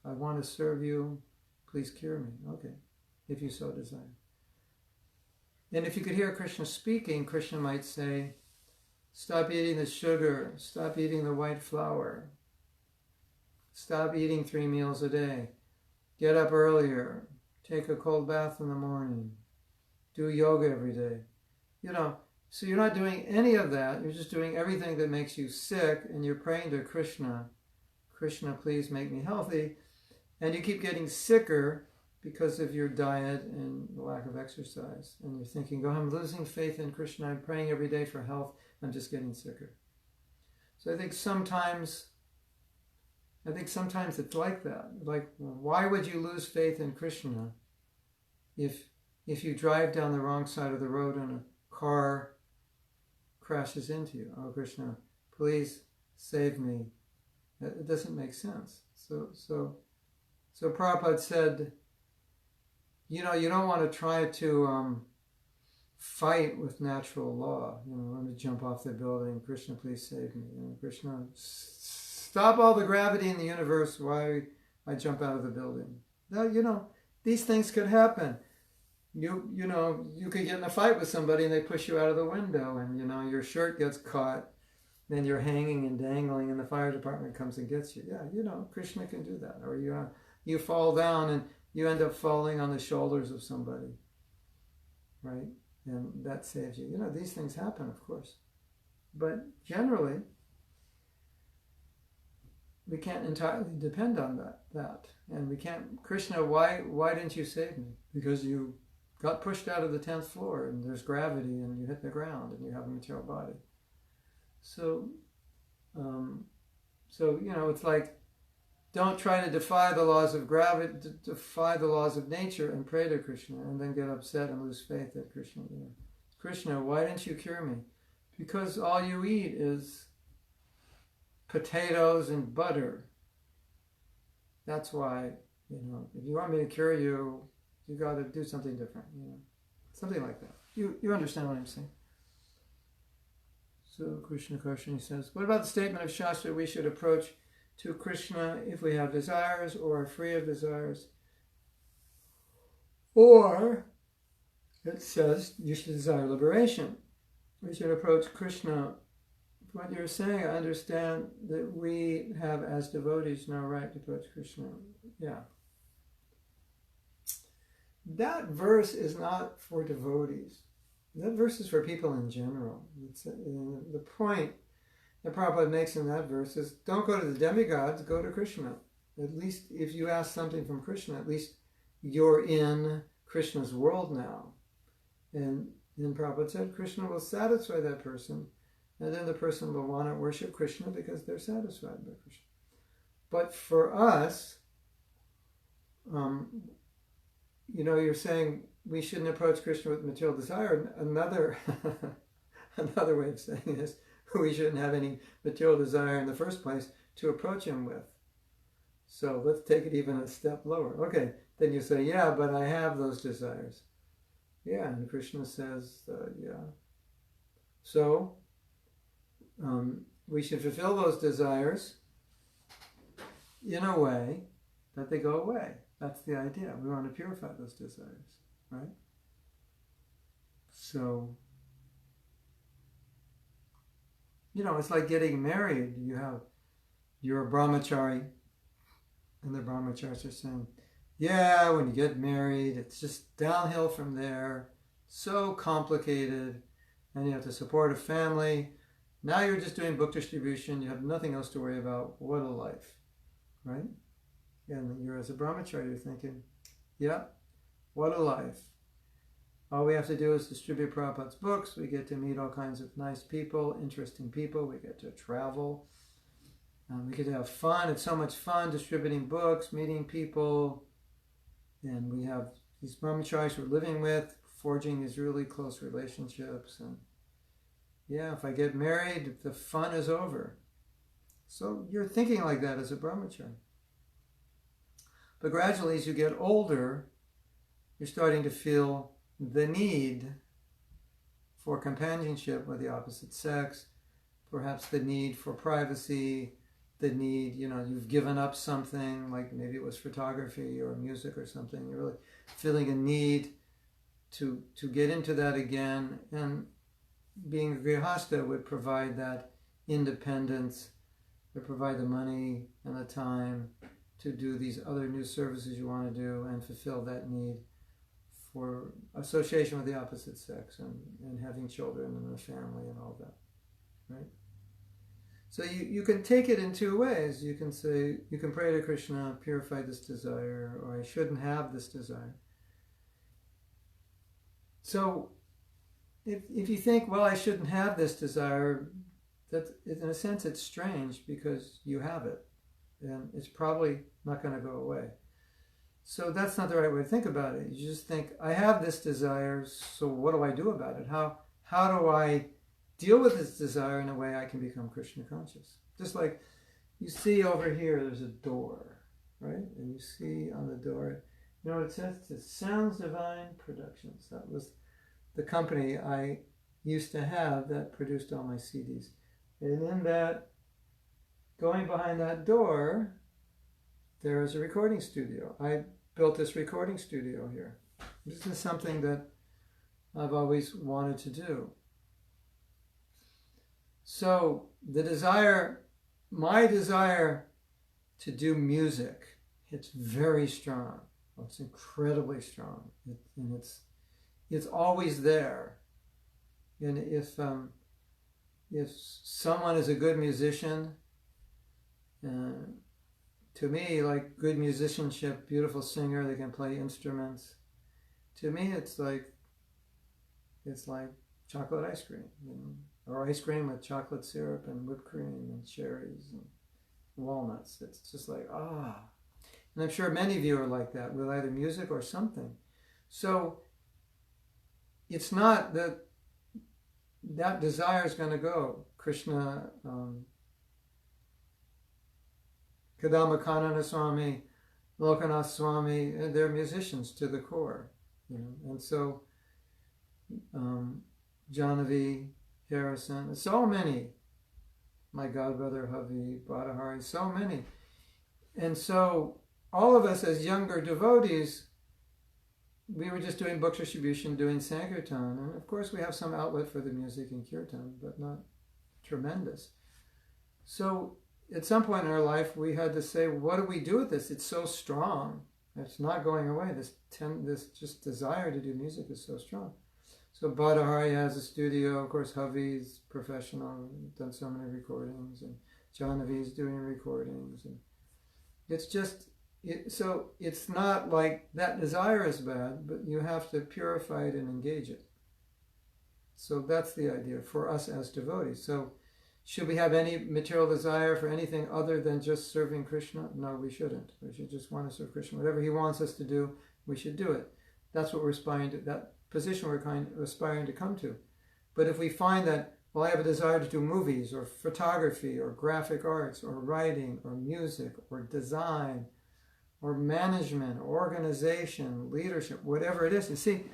I want to serve you, please cure me. Okay. If you so desire. And if you could hear Krishna speaking, Krishna might say, stop eating the sugar, stop eating the white flour, stop eating 3 meals a day, get up earlier, take a cold bath in the morning, do yoga every day. So you're not doing any of that, you're just doing everything that makes you sick, and you're praying to Krishna, Krishna, please make me healthy, and you keep getting sicker because of your diet and the lack of exercise. And you're thinking, I'm losing faith in Krishna, I'm praying every day for health, I'm just getting sicker. So I think sometimes it's like that. Like, why would you lose faith in Krishna if you drive down the wrong side of the road and a car crashes into you? Oh, Krishna, please save me. It doesn't make sense. So Prabhupada said, you don't want to try to fight with natural law. Let me jump off the building. Krishna, please save me. Krishna, stop all the gravity in the universe. Why I jump out of the building? Now, these things could happen. You could get in a fight with somebody and they push you out of the window, and your shirt gets caught, then you're hanging and dangling, and the fire department comes and gets you. Yeah, Krishna can do that. Or you fall down and you end up falling on the shoulders of somebody, right? And that saves you. These things happen, of course. But generally, we can't entirely depend on that. And we can't, Krishna, why didn't you save me? Because you got pushed out of the 10th floor and there's gravity and you hit the ground and you have a material body. So it's like, don't try to defy the laws of gravity, defy the laws of nature and pray to Krishna and then get upset and lose faith that Krishna, Krishna, why didn't you cure me? Because all you eat is potatoes and butter. That's why, if you want me to cure you, you got to do something different, something like that. You understand what I'm saying? So Krishna Karshani says, what about the statement of Shastra, we should approach to Krishna if we have desires or are free of desires? Or it says you should desire liberation. We should approach Krishna. What you're saying, I understand that we have as devotees no right to approach Krishna. Yeah. That verse is not for devotees. That verse is for people in general. The point that Prabhupada makes in that verse is, don't go to the demigods, go to Krishna. At least if you ask something from Krishna, at least you're in Krishna's world now. And then Prabhupada said, Krishna will satisfy that person, and then the person will want to worship Krishna because they're satisfied by Krishna. But for us, you're saying we shouldn't approach Krishna with material desire. Another way of saying this, we shouldn't have any material desire in the first place to approach him with. So let's take it even a step lower. Okay, then you say, yeah, but I have those desires. Yeah, and Krishna says, yeah. So we should fulfill those desires in a way that they go away. That's the idea. We want to purify those desires, right? So, it's like getting married. You're a brahmachari, and the brahmacharis are saying, yeah, when you get married, it's just downhill from there. So complicated, and you have to support a family. Now you're just doing book distribution. You have nothing else to worry about. What a life, right? And you're, as a brahmachari, you're thinking, yeah, what a life. All we have to do is distribute Prabhupada's books. We get to meet all kinds of nice people, interesting people. We get to travel. We get to have fun. It's so much fun distributing books, meeting people. And we have these brahmacharis we're living with, forging these really close relationships. And yeah, if I get married, the fun is over. So you're thinking like that as a brahmachari. But gradually, as you get older, you're starting to feel the need for companionship with the opposite sex, perhaps the need for privacy, the need, you've given up something, like maybe it was photography or music or something. You're really feeling a need to get into that again. And being a grihasta would provide that independence, would provide the money and the time to do these other new services you want to do and fulfill that need for association with the opposite sex and having children and a family and all that, right? So you can take it in two ways. You can say, you can pray to Krishna, purify this desire, or I shouldn't have this desire. So if you think, well, I shouldn't have this desire, that in a sense it's strange because you have it. And it's probably not going to go away. So that's not the right way to think about it. You just think, I have this desire, so what do I do about it? How do I deal with this desire in a way I can become Krishna conscious? Just like you see over here, there's a door, right? And you see on the door, you know what it says? It says Sounds Divine Productions. That was the company I used to have that produced all my CDs. And in that, going behind that door, there is a recording studio. I built this recording studio here. This is something that I've always wanted to do. So my desire to do music, it's very strong. It's incredibly strong. And it's always there. And if someone is a good musician, to me, like good musicianship, beautiful singer, they can play instruments. To me, it's like chocolate ice cream, or ice cream with chocolate syrup and whipped cream and cherries and walnuts. It's just like, And I'm sure many of you are like that with either music or something. So it's not that desire is going to go. Krishna, Kadamba Kanana Swami, Lokanath Swami, they're musicians to the core, And so Janavi, Harrison, so many, my godbrother Havi, Bhattahari, so many. And so all of us as younger devotees, we were just doing book distribution, doing Sankirtan. And of course we have some outlet for the music and Kirtan, but not tremendous. So at some point in our life, we had to say, what do we do with this? It's so strong. It's not going away. This just desire to do music is so strong. So Bhattahari has a studio. Of course, Havi's professional, done so many recordings, and Janavi's doing recordings. And it's just, so it's not like that desire is bad, but you have to purify it and engage it. So that's the idea for us as devotees. So should we have any material desire for anything other than just serving Krishna? No, we shouldn't. We should just want to serve Krishna. Whatever he wants us to do, we should do it. That's what we're aspiring to, that position we're aspiring to come to. But if we find that, well, I have a desire to do movies or photography or graphic arts or writing or music or design or management or organization, leadership, whatever it is. You see,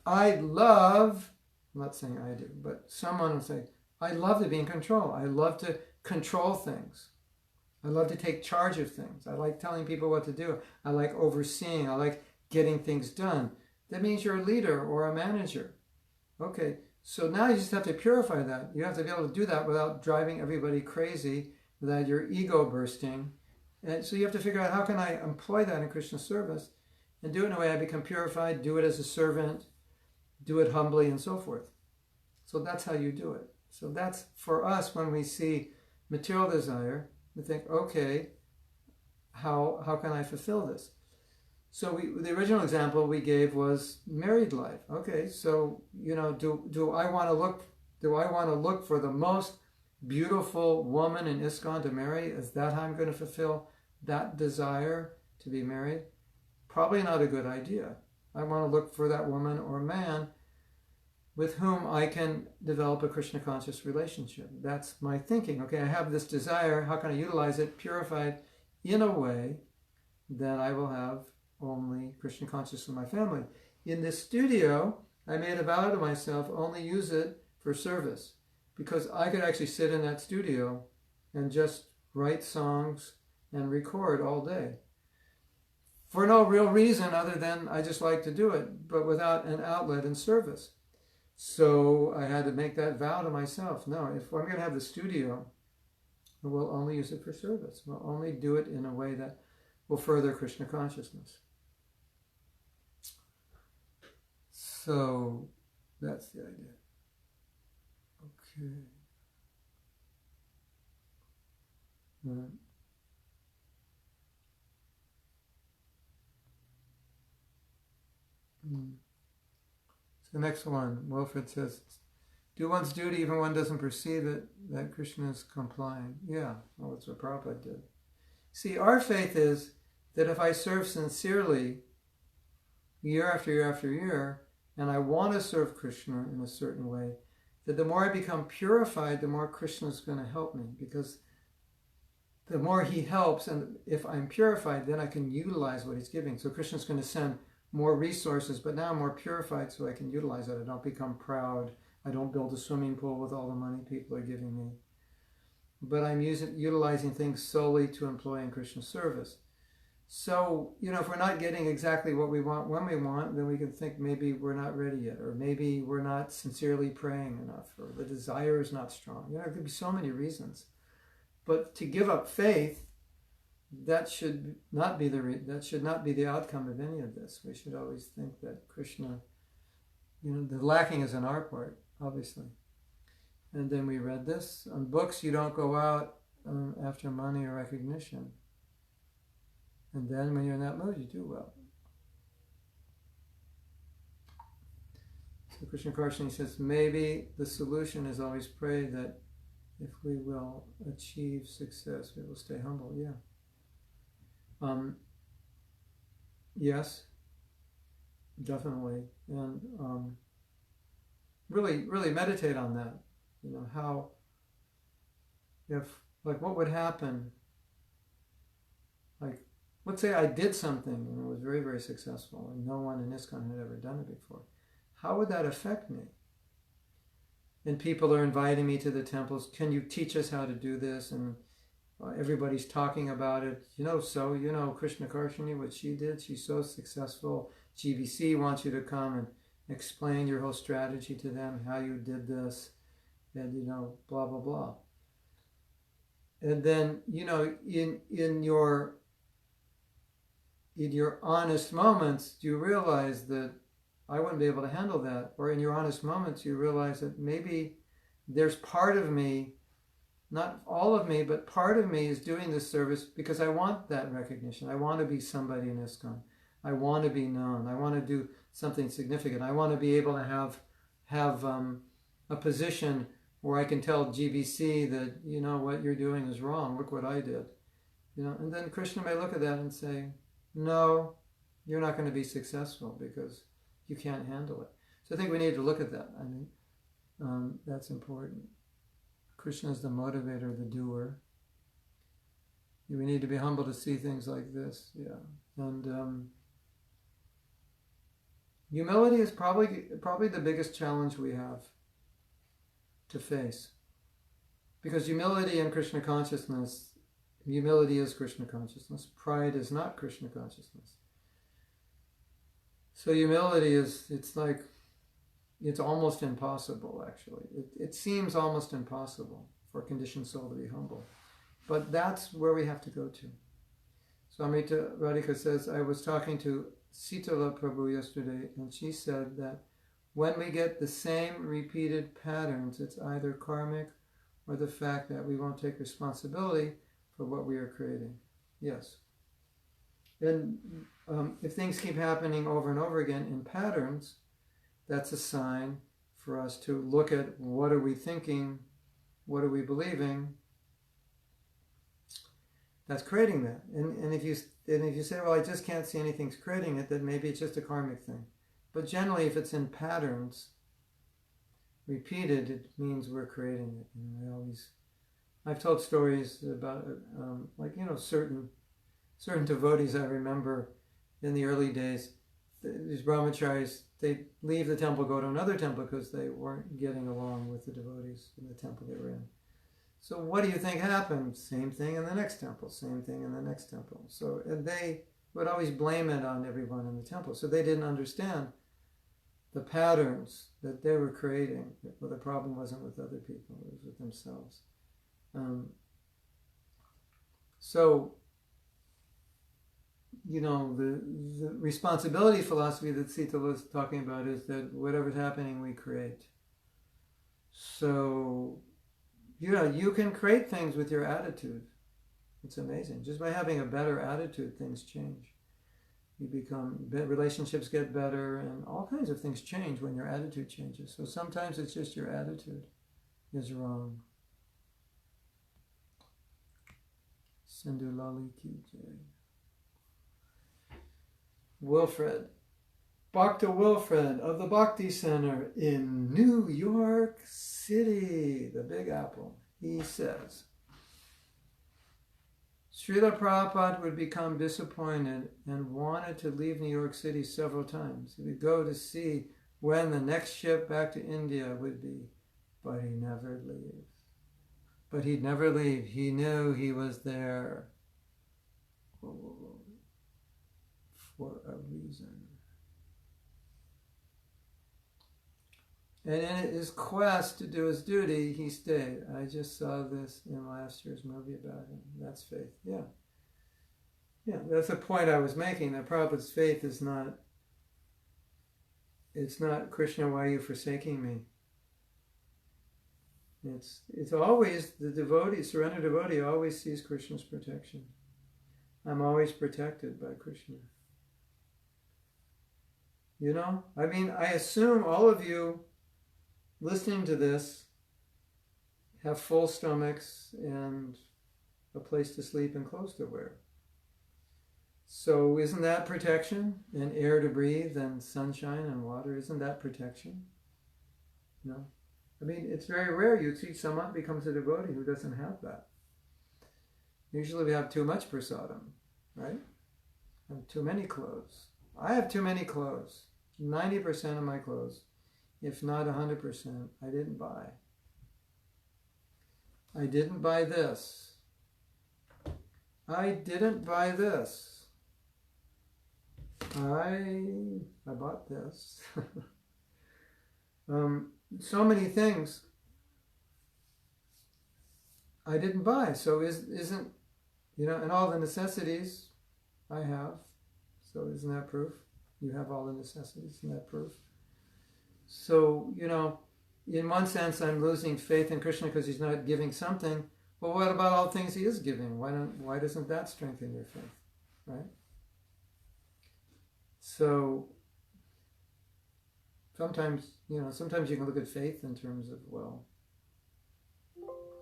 I'm not saying I do, but someone will say, I love to be in control. I love to control things. I love to take charge of things. I like telling people what to do. I like overseeing. I like getting things done. That means you're a leader or a manager. Okay, so now you just have to purify that. You have to be able to do that without driving everybody crazy, without your ego bursting. And so you have to figure out, how can I employ that in Krishna service and do it in a way I become purified, do it as a servant, do it humbly, and so forth. So that's how you do it. So that's, for us, when we see material desire, we think, okay, how can I fulfill this? So the original example we gave was married life. Okay, so do I want to look for the most beautiful woman in ISKCON to marry? Is that how I'm going to fulfill that desire to be married? Probably not a good idea. I want to look for that woman or man with whom I can develop a Krishna conscious relationship. That's my thinking. Okay, I have this desire. How can I utilize it, purified in a way that I will have only Krishna conscious in my family? In this studio, I made a vow to myself, only use it for service, because I could actually sit in that studio and just write songs and record all day for no real reason other than I just like to do it, but without an outlet in service. So I had to make that vow to myself. No, if I'm going to have the studio, we'll only use it for service. We'll only do it in a way that will further Krishna consciousness. So that's the idea. Okay. Right. So the next one, Wilfred says, do one's duty even when one doesn't perceive it, that Krishna is complying. Yeah, well, that's what Prabhupada did. See, our faith is that if I serve sincerely year after year after year, and I want to serve Krishna in a certain way, that the more I become purified, the more Krishna is going to help me, because the more he helps, and if I'm purified, then I can utilize what he's giving. So Krishna's going to send more resources, but now I'm more purified so I can utilize it. I don't become proud. I don't build a swimming pool with all the money people are giving me. But I'm utilizing things solely to employ in Krishna service. So, if we're not getting exactly what we want when we want, then we can think maybe we're not ready yet, or maybe we're not sincerely praying enough, or the desire is not strong. There could be so many reasons. But to give up faith, that should not be the outcome of any of this. We should always think that Krishna, the lacking is on our part, obviously. And then we read this, on books you don't go out after money or recognition. And then when you're in that mood, you do well. So Krishna Karshani says, maybe the solution is always pray that if we will achieve success, we will stay humble. Yeah. Yes, definitely. And really meditate on that. What would happen? Let's say I did something and it was very, very successful and no one in ISKCON had ever done it before. How would that affect me? And people are inviting me to the temples. Can you teach us how to do this? And everybody's talking about it. Krishna Karshani, what she did, she's so successful. GBC wants you to come and explain your whole strategy to them, how you did this, and blah, blah, blah. And then, in your honest moments, you realize that I wouldn't be able to handle that. Or in your honest moments, you realize that maybe there's part of me, not all of me, but part of me is doing this service because I want that recognition. I want to be somebody in ISKCON. I want to be known. I want to do something significant. I want to be able to have a position where I can tell GBC that, what you're doing is wrong. Look what I did. And then Krishna may look at that and say, no, you're not going to be successful because you can't handle it. So I think we need to look at that. That's important. Krishna is the motivator, the doer. We need to be humble to see things like this. Yeah. And humility is probably the biggest challenge we have to face. Because humility and Krishna consciousness Humility is Krishna consciousness. Pride is not Krishna consciousness. So humility it's almost impossible, actually. It seems almost impossible for a conditioned soul to be humble. But that's where we have to go to. So Amrita Radhika says, I was talking to Sitala Prabhu yesterday, and she said that when we get the same repeated patterns, it's either karmic or the fact that we won't take responsibility for what we are creating. Yes. And if things keep happening over and over again in patterns, that's a sign for us to look at what are we thinking, what are we believing. That's creating that. And if you say, well, I just can't see anything's creating it, then maybe it's just a karmic thing. But generally, if it's in patterns, repeated, it means we're creating it. I've told stories about certain devotees I remember in the early days. These brahmacharis, they leave the temple, go to another temple because they weren't getting along with the devotees in the temple they were in. So what do you think happened? Same thing in the next temple, same thing in the next temple. So and they would always blame it on everyone in the temple. So they didn't understand the patterns that they were creating. Well, the problem wasn't with other people, it was with themselves. The responsibility philosophy that Sita was talking about is that whatever's happening, we create. So, you can create things with your attitude. It's amazing. Just by having a better attitude, things change. Relationships get better, and all kinds of things change when your attitude changes. So sometimes it's just your attitude is wrong. Sindhu Lali Ki Jai. Wilfred. Bhakta Wilfred of the Bhakti Center in New York City, the Big Apple. He says, Srila Prabhupada would become disappointed and wanted to leave New York City several times. He would go to see when the next ship back to India would be, but he never leaves. But he'd never leave. He knew he was there for a reason. And in his quest to do his duty, he stayed. I just saw this in last year's movie about him. That's faith. Yeah, that's the point I was making, that Prabhupada's faith is not, it's not, Krishna, why are you forsaking me? It's always the devotee, surrendered devotee always sees Krishna's protection. I'm always protected by Krishna. I assume all of you listening to this have full stomachs and a place to sleep and clothes to wear. So isn't that protection? And air to breathe and sunshine and water, isn't that protection? No. It's very rare you see someone becomes a devotee who doesn't have that. Usually we have too much prasadam, right? And too many clothes. I have too many clothes. 90% of my clothes, if not 100%, I didn't buy. I didn't buy this. I didn't buy this. I bought this. So many things I didn't buy. So isn't, and all the necessities I have. So isn't that proof? You have all the necessities, isn't that proof? So, in one sense, I'm losing faith in Krishna because he's not giving something. Well, what about all things he is giving? Why doesn't that strengthen your faith, right? So, sometimes you can look at faith in terms of,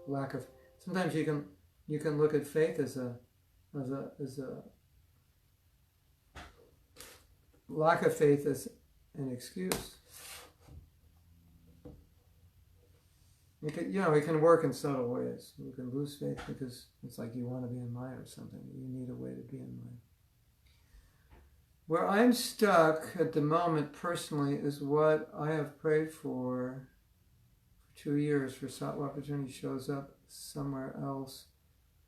lack of. Sometimes you can look at faith as a lack of faith as an excuse. It can work in subtle ways. You can lose faith because it's like you want to be in Maya or something. You need a way to be in Maya. Where I'm stuck at the moment personally is what I have prayed for 2 years, for Sattva opportunity shows up somewhere else.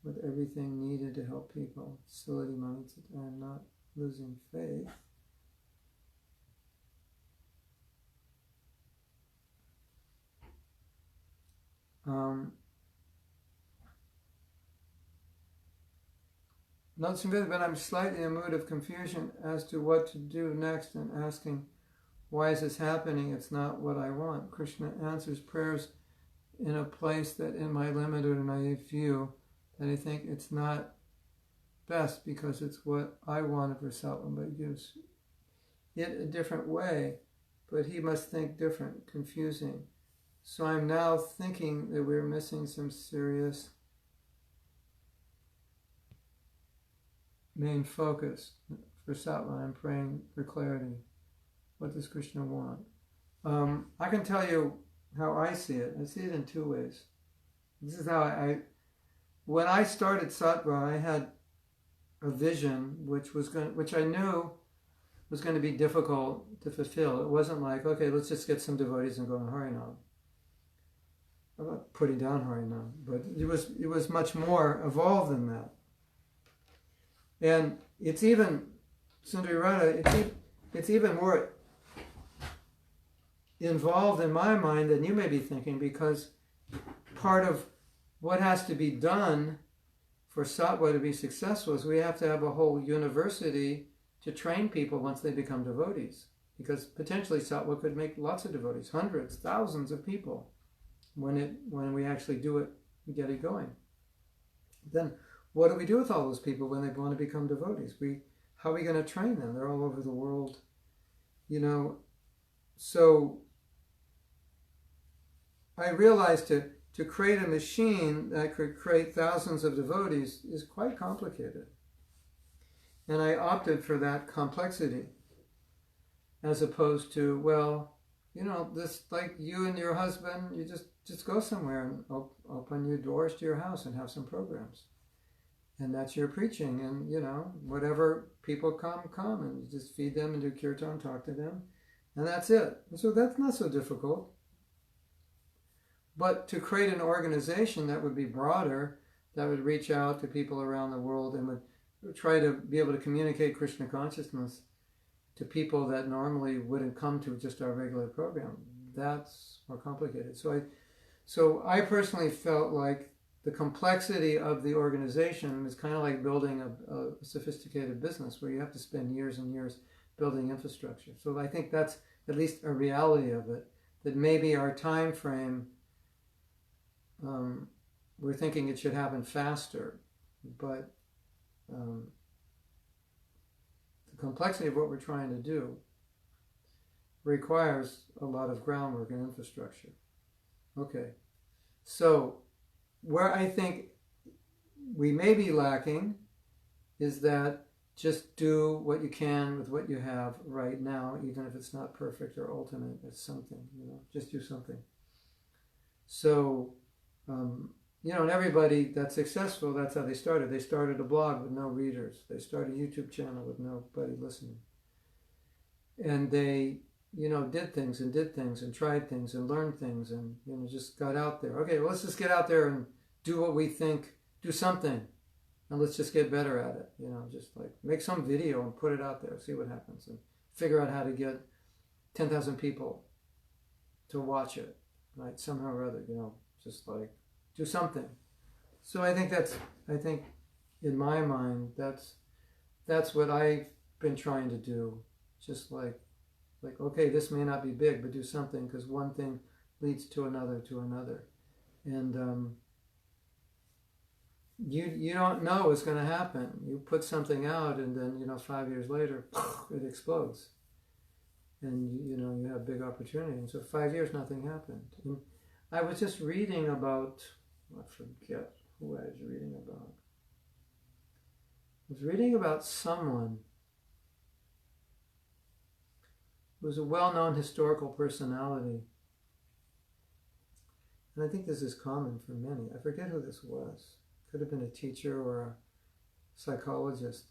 with everything needed to help people. Facility mindset. I'm not losing faith. Not so good, but I'm slightly in a mood of confusion as to what to do next and asking, why is this happening? It's not what I want. Krishna answers prayers in a place that in my limited or naive view, that I think it's not best because it's what I wanted for Satnam, but gives it a different way, but he must think different, confusing. So I'm now thinking that we're missing some serious main focus for Satnam. I'm praying for clarity. What does Krishna want? I can tell you how I see it. I see it in two ways. This is how when I started Sattva, I had a vision which I knew was going to be difficult to fulfill. It wasn't like, okay, let's just get some devotees and go on Harinam. I'm not putting down Harinam, but it was much more evolved than that. And it's even, Sundari Radha, it's even more involved in my mind than you may be thinking, because part of what has to be done for Sattva to be successful is we have to have a whole university to train people once they become devotees. Because potentially Sattva could make lots of devotees, hundreds, thousands of people, when we actually do it and get it going. Then what do we do with all those people when they want to become devotees? How are we going to train them? They're all over the world, So I realized to create a machine that could create thousands of devotees is quite complicated. And I opted for that complexity as opposed to, this, like you and your husband, you just go somewhere and open your doors to your house and have some programs. And that's your preaching. And, whatever people come, and you just feed them and do kirtan, talk to them. And that's it. So that's not so difficult. But to create an organization that would be broader, that would reach out to people around the world and would try to be able to communicate Krishna consciousness to people that normally wouldn't come to just our regular program, that's more complicated. So I personally felt like the complexity of the organization is kind of like building a sophisticated business where you have to spend years and years building infrastructure. So I think that's at least a reality of it, that maybe our time frame, we're thinking it should happen faster, but the complexity of what we're trying to do requires a lot of groundwork and infrastructure. Okay, so where I think we may be lacking is that just do what you can with what you have right now, even if it's not perfect or ultimate. It's something, just do something. So, and everybody that's successful, that's how they started. They started a blog with no readers. They started a YouTube channel with nobody listening. And they, did things and tried things and learned things and, just got out there. Okay, well, let's just get out there and do what we think, do something. And let's just get better at it. Just like make some video and put it out there, see what happens. And figure out how to get 10,000 people to watch it, right? Somehow or other, just like do something. So I think in my mind, that's what I've been trying to do. Just like, okay, this may not be big, but do something, because one thing leads to another. And you don't know what's going to happen. You put something out, and then 5 years later, it explodes, and you have big opportunity. And so 5 years, nothing happened. And I was just reading about, I forget who I was reading about. I was reading about someone who was a well-known historical personality. And I think this is common for many. I forget who this was. Could have been a teacher or a psychologist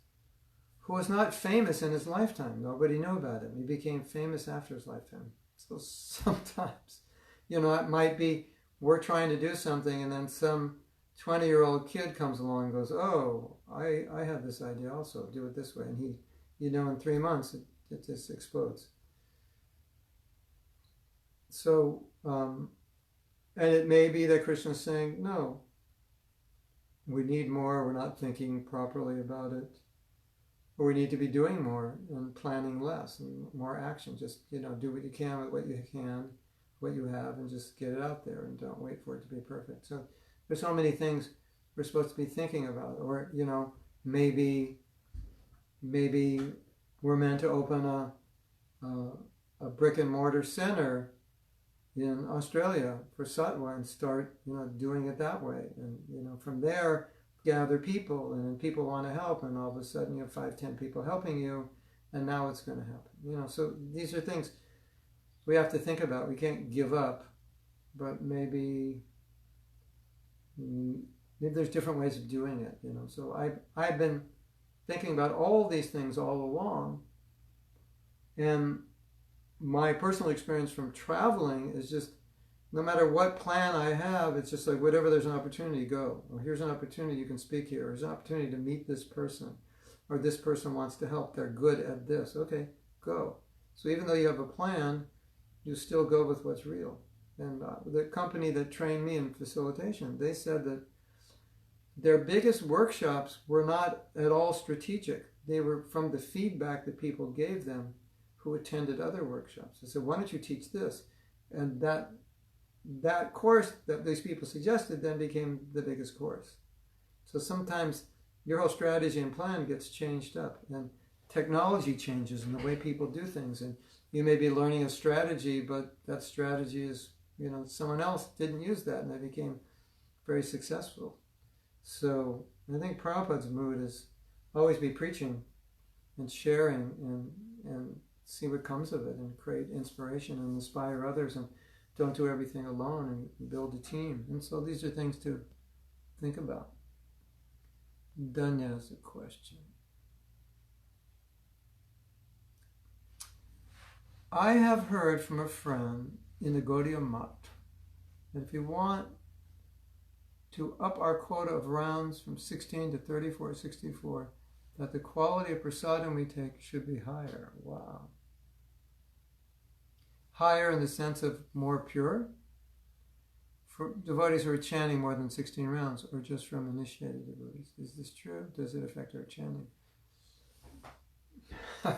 who was not famous in his lifetime. Nobody knew about him. He became famous after his lifetime. So sometimes, it might be we're trying to do something and then some 20-year-old kid comes along and goes, oh, I have this idea also, do it this way. And he, in 3 months, it just explodes. So, and it may be that Krishna's saying, no, we need more, we're not thinking properly about it. Or we need to be doing more and planning less and more action. Just, do what you can with what you can, what you have, and just get it out there and don't wait for it to be perfect. So there's so many things we're supposed to be thinking about. Or, maybe we're meant to open a brick and mortar center in Australia for Sattva and start, doing it that way. And, from there, gather people, and then people want to help, and all of a sudden you have 5-10 people helping you, and now it's going to happen. So these are things we have to think about. We can't give up, but maybe there's different ways of doing it. So I've been thinking about all these things all along, and my personal experience from traveling is just, no matter what plan I have, it's just like, whatever there's an opportunity, go. Or here's an opportunity, you can speak here. Or here's an opportunity to meet this person. Or this person wants to help, they're good at this. Okay, go. So even though you have a plan, you still go with what's real. And the company that trained me in facilitation, they said that their biggest workshops were not at all strategic. They were from the feedback that people gave them who attended other workshops. They said, why don't you teach this? And that course that these people suggested then became the biggest course. So sometimes your whole strategy and plan gets changed up, and technology changes and the way people do things, and you may be learning a strategy, but that strategy is, someone else didn't use that and they became very successful. So I think Prabhupada's mood is always be preaching and sharing and see what comes of it, and create inspiration and inspire others, and don't do everything alone, and build a team. And so these are things to think about. Danya has a question. I have heard from a friend in the Gaudiya Math that if you want to up our quota of rounds from 16 to 34, 64, that the quality of prasadam we take should be higher. Wow. Higher in the sense of more pure? For devotees who are chanting more than 16 rounds, or just from initiated devotees? Is this true? Does it affect our chanting? I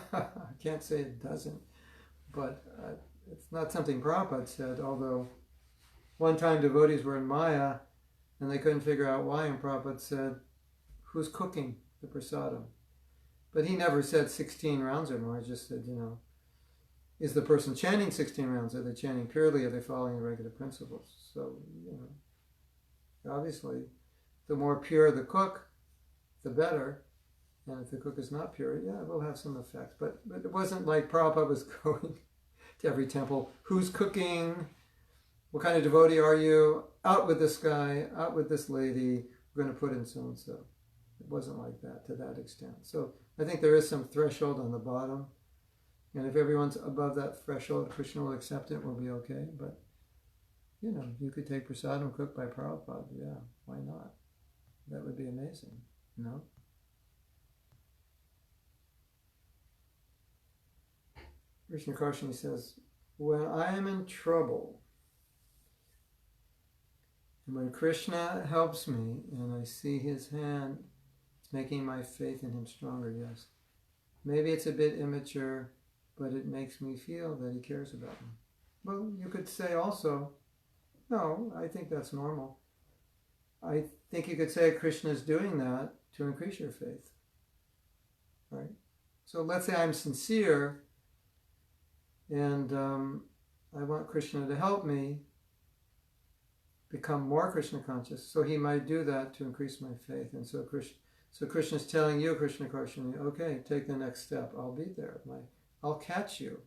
can't say it doesn't, but it's not something Prabhupada said, although one time devotees were in Maya and they couldn't figure out why, and Prabhupada said, who's cooking the prasadam? But he never said 16 rounds or more. He just said, is the person chanting 16 rounds? Are they chanting purely? Are they following the regular principles? So, obviously, the more pure the cook, the better. And if the cook is not pure, it will have some effect. But it wasn't like Prabhupada was going to every temple. Who's cooking? What kind of devotee are you? Out with this guy, out with this lady. We're going to put in so-and-so. It wasn't like that to that extent. So I think there is some threshold on the bottom. And if everyone's above that threshold, Krishna will accept it, will be okay. But, you could take prasadam cooked by Prabhupada. Yeah, why not? That would be amazing, Krishna Karshini says, when I am in trouble, and when Krishna helps me, and I see his hand, it's making my faith in him stronger, yes. Maybe it's a bit immature, but it makes me feel that he cares about me. Well, you could say also, no, I think that's normal. I think you could say Krishna is doing that to increase your faith. Right? So let's say I'm sincere and I want Krishna to help me become more Krishna conscious. So he might do that to increase my faith. And so Krishna's telling you, Krishna Karshini, okay, take the next step. I'll be there. I'll catch you.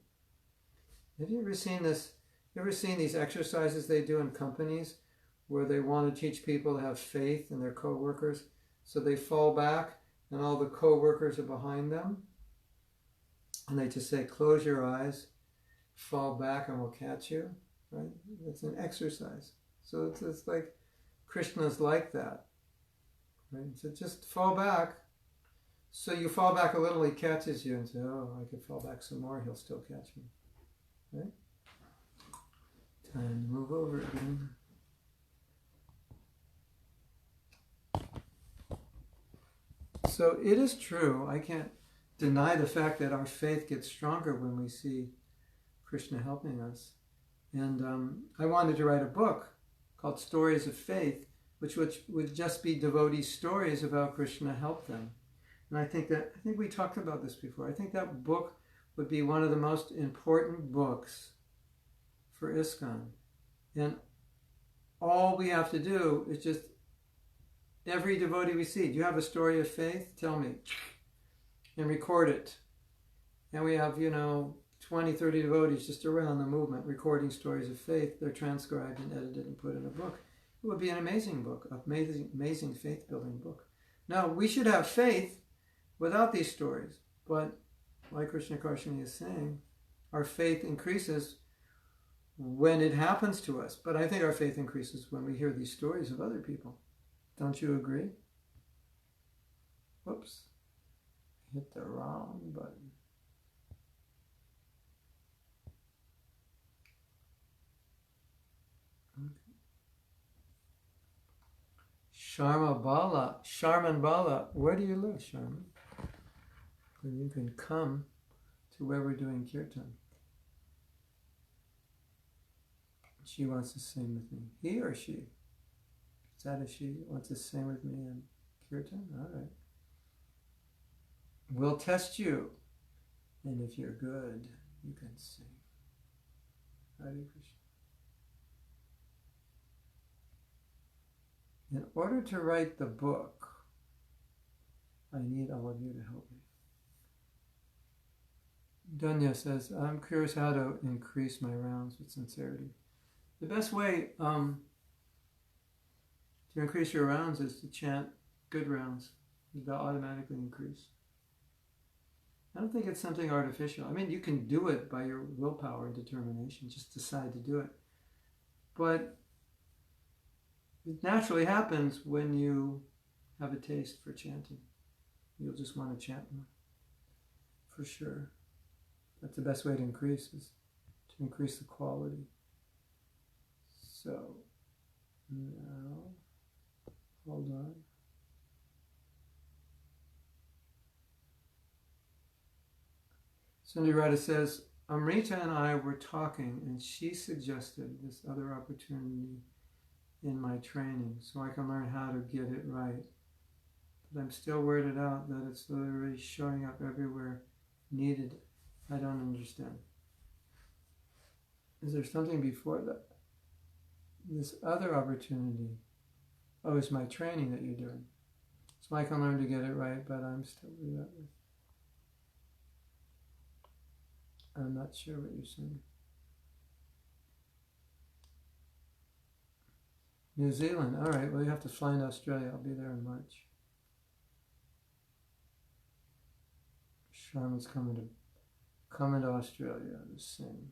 Have you ever seen this? You ever seen these exercises they do in companies where they want to teach people to have faith in their co-workers? So they fall back and all the co-workers are behind them. And they just say, close your eyes, fall back and we'll catch you. Right? It's an exercise. So it's like Krishna's like that. Right? So just fall back. So you fall back a little, he catches you and say, oh, I could fall back some more, he'll still catch me. Right? Time to move over again. So it is true, I can't deny the fact that our faith gets stronger when we see Krishna helping us. And I wanted to write a book called Stories of Faith, which would just be devotees' stories of how Krishna helped them. And I think we talked about this before. I think that book would be one of the most important books for ISKCON. And all we have to do is just, every devotee we see, do you have a story of faith? Tell me. And record it. And we have, 20, 30 devotees just around the movement recording stories of faith. They're transcribed and edited and put in a book. It would be an amazing book, amazing faith-building book. Now, we should have faith without these stories. But like Krishna Karshani is saying, our faith increases when it happens to us. But I think our faith increases when we hear these stories of other people. Don't you agree? Whoops. Hit the wrong button. Okay. Sharman Bala, where do you live, Sharman? Then you can come to where we're doing kirtan. She wants to sing with me. He or she? Is that a she wants to sing with me in kirtan? All right. We'll test you. And if you're good, you can sing. Hare Krishna. In order to write the book, I need all of you to help me. Dunya says, I'm curious how to increase my rounds with sincerity. The best way to increase your rounds is to chant good rounds. They'll automatically increase. I don't think it's something artificial. I mean, you can do it by your willpower and determination, just decide to do it. But it naturally happens when you have a taste for chanting. You'll just want to chant more, for sure. That's the best way to increase, is to increase the quality. So, now, hold on. Cindy Radha says, Amrita and I were talking and she suggested this other opportunity in my training so I can learn how to get it right. But I'm still weirded out that it's literally showing up everywhere needed. I don't understand. Is there something before that? This other opportunity. Oh, it's my training that you're doing. So I can learn to get it right, but I'm still relentless. I'm not sure what you're saying. New Zealand. All right, well, you have to fly into Australia. I'll be there in March. Sharma's coming to Australia to sing.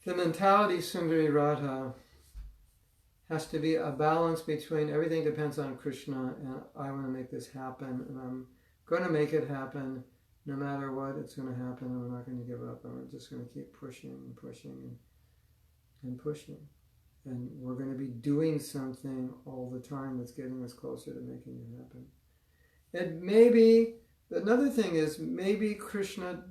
The mentality, Sundari Radha, has to be a balance between everything depends on Krishna and I want to make this happen and I'm going to make it happen no matter what, it's going to happen and we're not going to give up and we're just going to keep pushing and pushing and pushing. And we're going to be doing something all the time that's getting us closer to making it happen. And maybe, another thing is, maybe Krishna,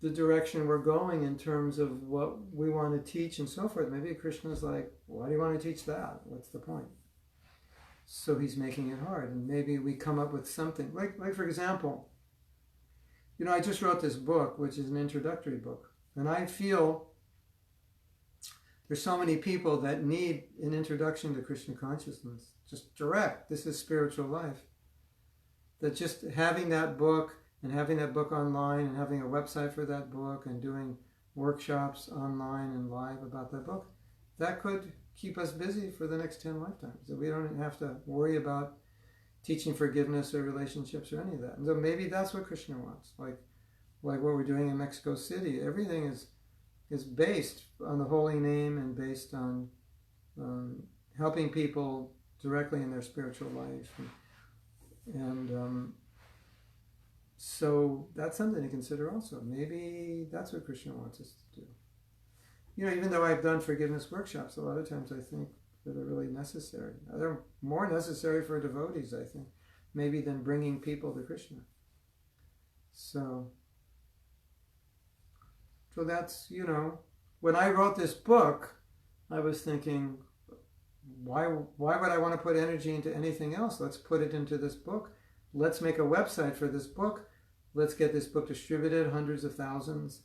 the direction we're going in terms of what we want to teach and so forth, maybe Krishna's like, why do you want to teach that? What's the point? So he's making it hard. And maybe we come up with something. Like for example, I just wrote this book, which is an introductory book. And I feel there's so many people that need an introduction to Krishna consciousness. Just direct. This is spiritual life. That just having that book and having that book online and having a website for that book and doing workshops online and live about that book, that could keep us busy for the next 10 lifetimes. So we don't have to worry about teaching forgiveness or relationships or any of that. And so maybe that's what Krishna wants. Like what we're doing in Mexico City. Everything is is based on the holy name and based on helping people directly in their spiritual life. And so that's something to consider also. Maybe that's what Krishna wants us to do. You know, even though I've done forgiveness workshops, a lot of times I think that are really necessary. They're more necessary for devotees, I think, maybe than bringing people to Krishna. So that's, you know, when I wrote this book, I was thinking, why would I want to put energy into anything else? Let's put it into this book. Let's make a website for this book. Let's get this book distributed, hundreds of thousands.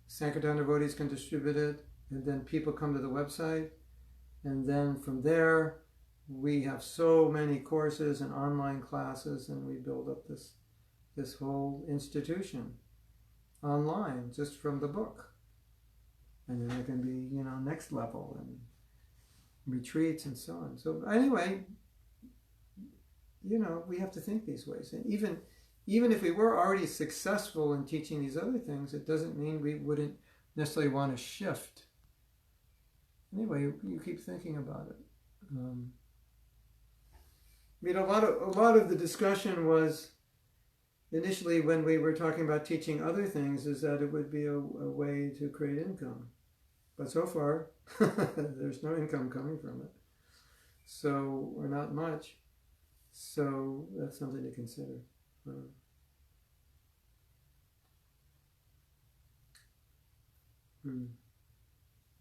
Sankirtan devotees can distribute it, and then people come to the website. And then from there, we have so many courses and online classes, and we build up this whole institution online just from the book. And then there can be, you know, next level and retreats and so on. So anyway, you know, we have to think these ways. And even if we were already successful in teaching these other things, it doesn't mean we wouldn't necessarily want to shift. Anyway, you keep thinking about it. You know, a lot of the discussion was initially when we were talking about teaching other things is that it would be a way to create income. But so far, there's no income coming from it. So, or not much. So that's something to consider.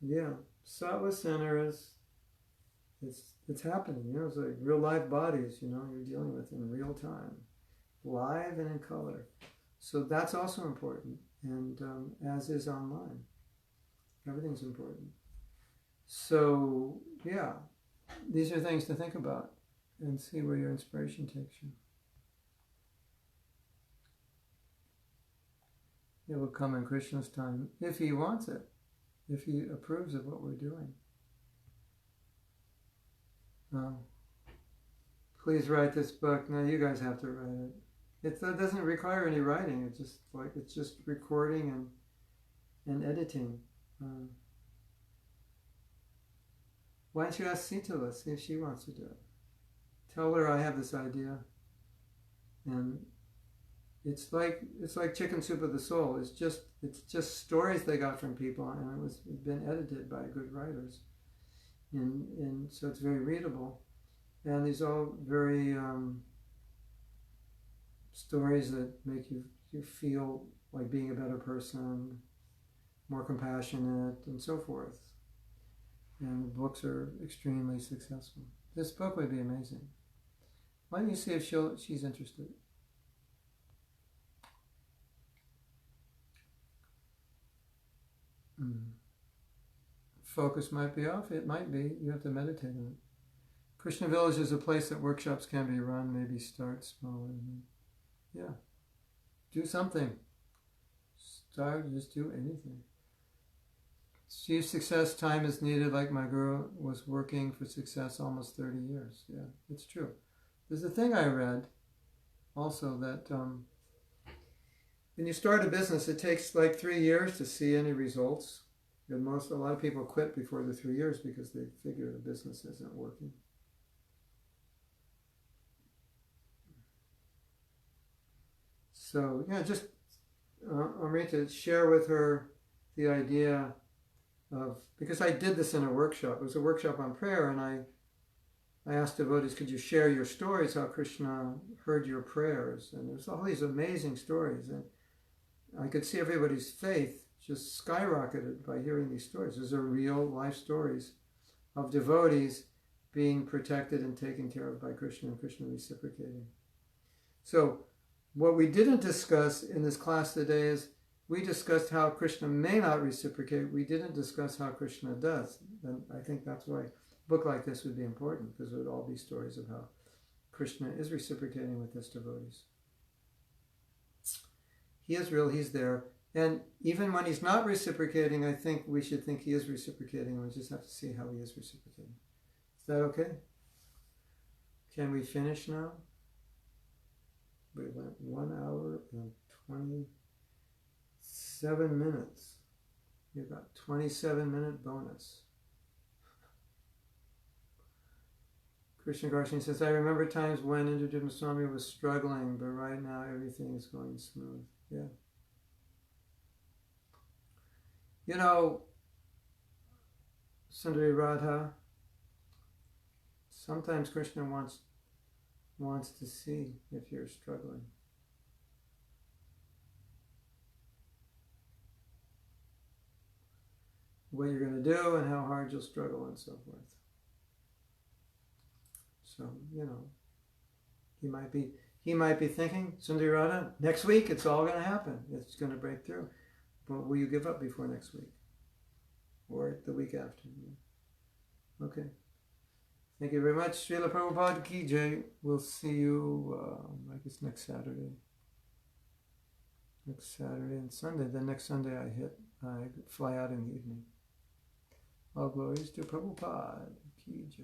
Yeah, Sattva Center it's happening. You know, it's like real live bodies. You know, you're dealing with in real time, live and in color. So that's also important, and as is online. Everything's important. So yeah, these are things to think about and see where your inspiration takes you. It will come in Krishna's time, if he wants it, if he approves of what we're doing. Please write this book. No, you guys have to write it. It doesn't require any writing. It's just recording and editing. Why don't you ask Sitala, see if she wants to do it? Tell her I have this idea, and it's like Chicken Soup of the Soul. It's just stories they got from people, and it's been edited by good writers, and so it's very readable, and these all very stories that make you feel like being a better person, more compassionate, and so forth. And the books are extremely successful. This book would be amazing. Why don't you see if she's interested? Focus might be off. It might be. You have to meditate on it. Krishna Village is a place that workshops can be run. Maybe start small. Yeah. Do something. Just do anything. Achieve success, time is needed, like my guru was working for success almost 30 years. Yeah, it's true. There's a thing I read also that when you start a business, it takes like 3 years to see any results. And a lot of people quit before the 3 years because they figure the business isn't working. So, yeah, just Amrita, share with her the idea because I did this in a workshop. It was a workshop on prayer, and I asked devotees, could you share your stories, how Krishna heard your prayers? And there's all these amazing stories, and I could see everybody's faith just skyrocketed by hearing these stories. These are real life stories of devotees being protected and taken care of by Krishna, and Krishna reciprocating. So what we didn't discuss in this class today is we discussed how Krishna may not reciprocate. We didn't discuss how Krishna does. And I think that's why a book like this would be important, because it would all be stories of how Krishna is reciprocating with his devotees. He is real, he's there. And even when he's not reciprocating, I think we should think he is reciprocating. We just have to see how he is reciprocating. Is that okay? Can we finish now? We went 1 hour and 27 minutes. You got 27-minute bonus. Krishna Garshin says, I remember times when Indrajit Swami was struggling, but right now everything is going smooth. Yeah. You know, Sundari Radha, sometimes Krishna wants to see if you're struggling. What you're going to do and how hard you'll struggle and so forth. So, you know, he might be thinking, Sundari Radha, next week it's all going to happen. It's going to break through. But will you give up before next week? Or the week after? Okay. Thank you very much. Srila Prabhupada Ki Jai. We'll see you, I guess, next Saturday. Next Saturday and Sunday. Then next Sunday I fly out in the evening. All glories to Prabhupada Ki Jai.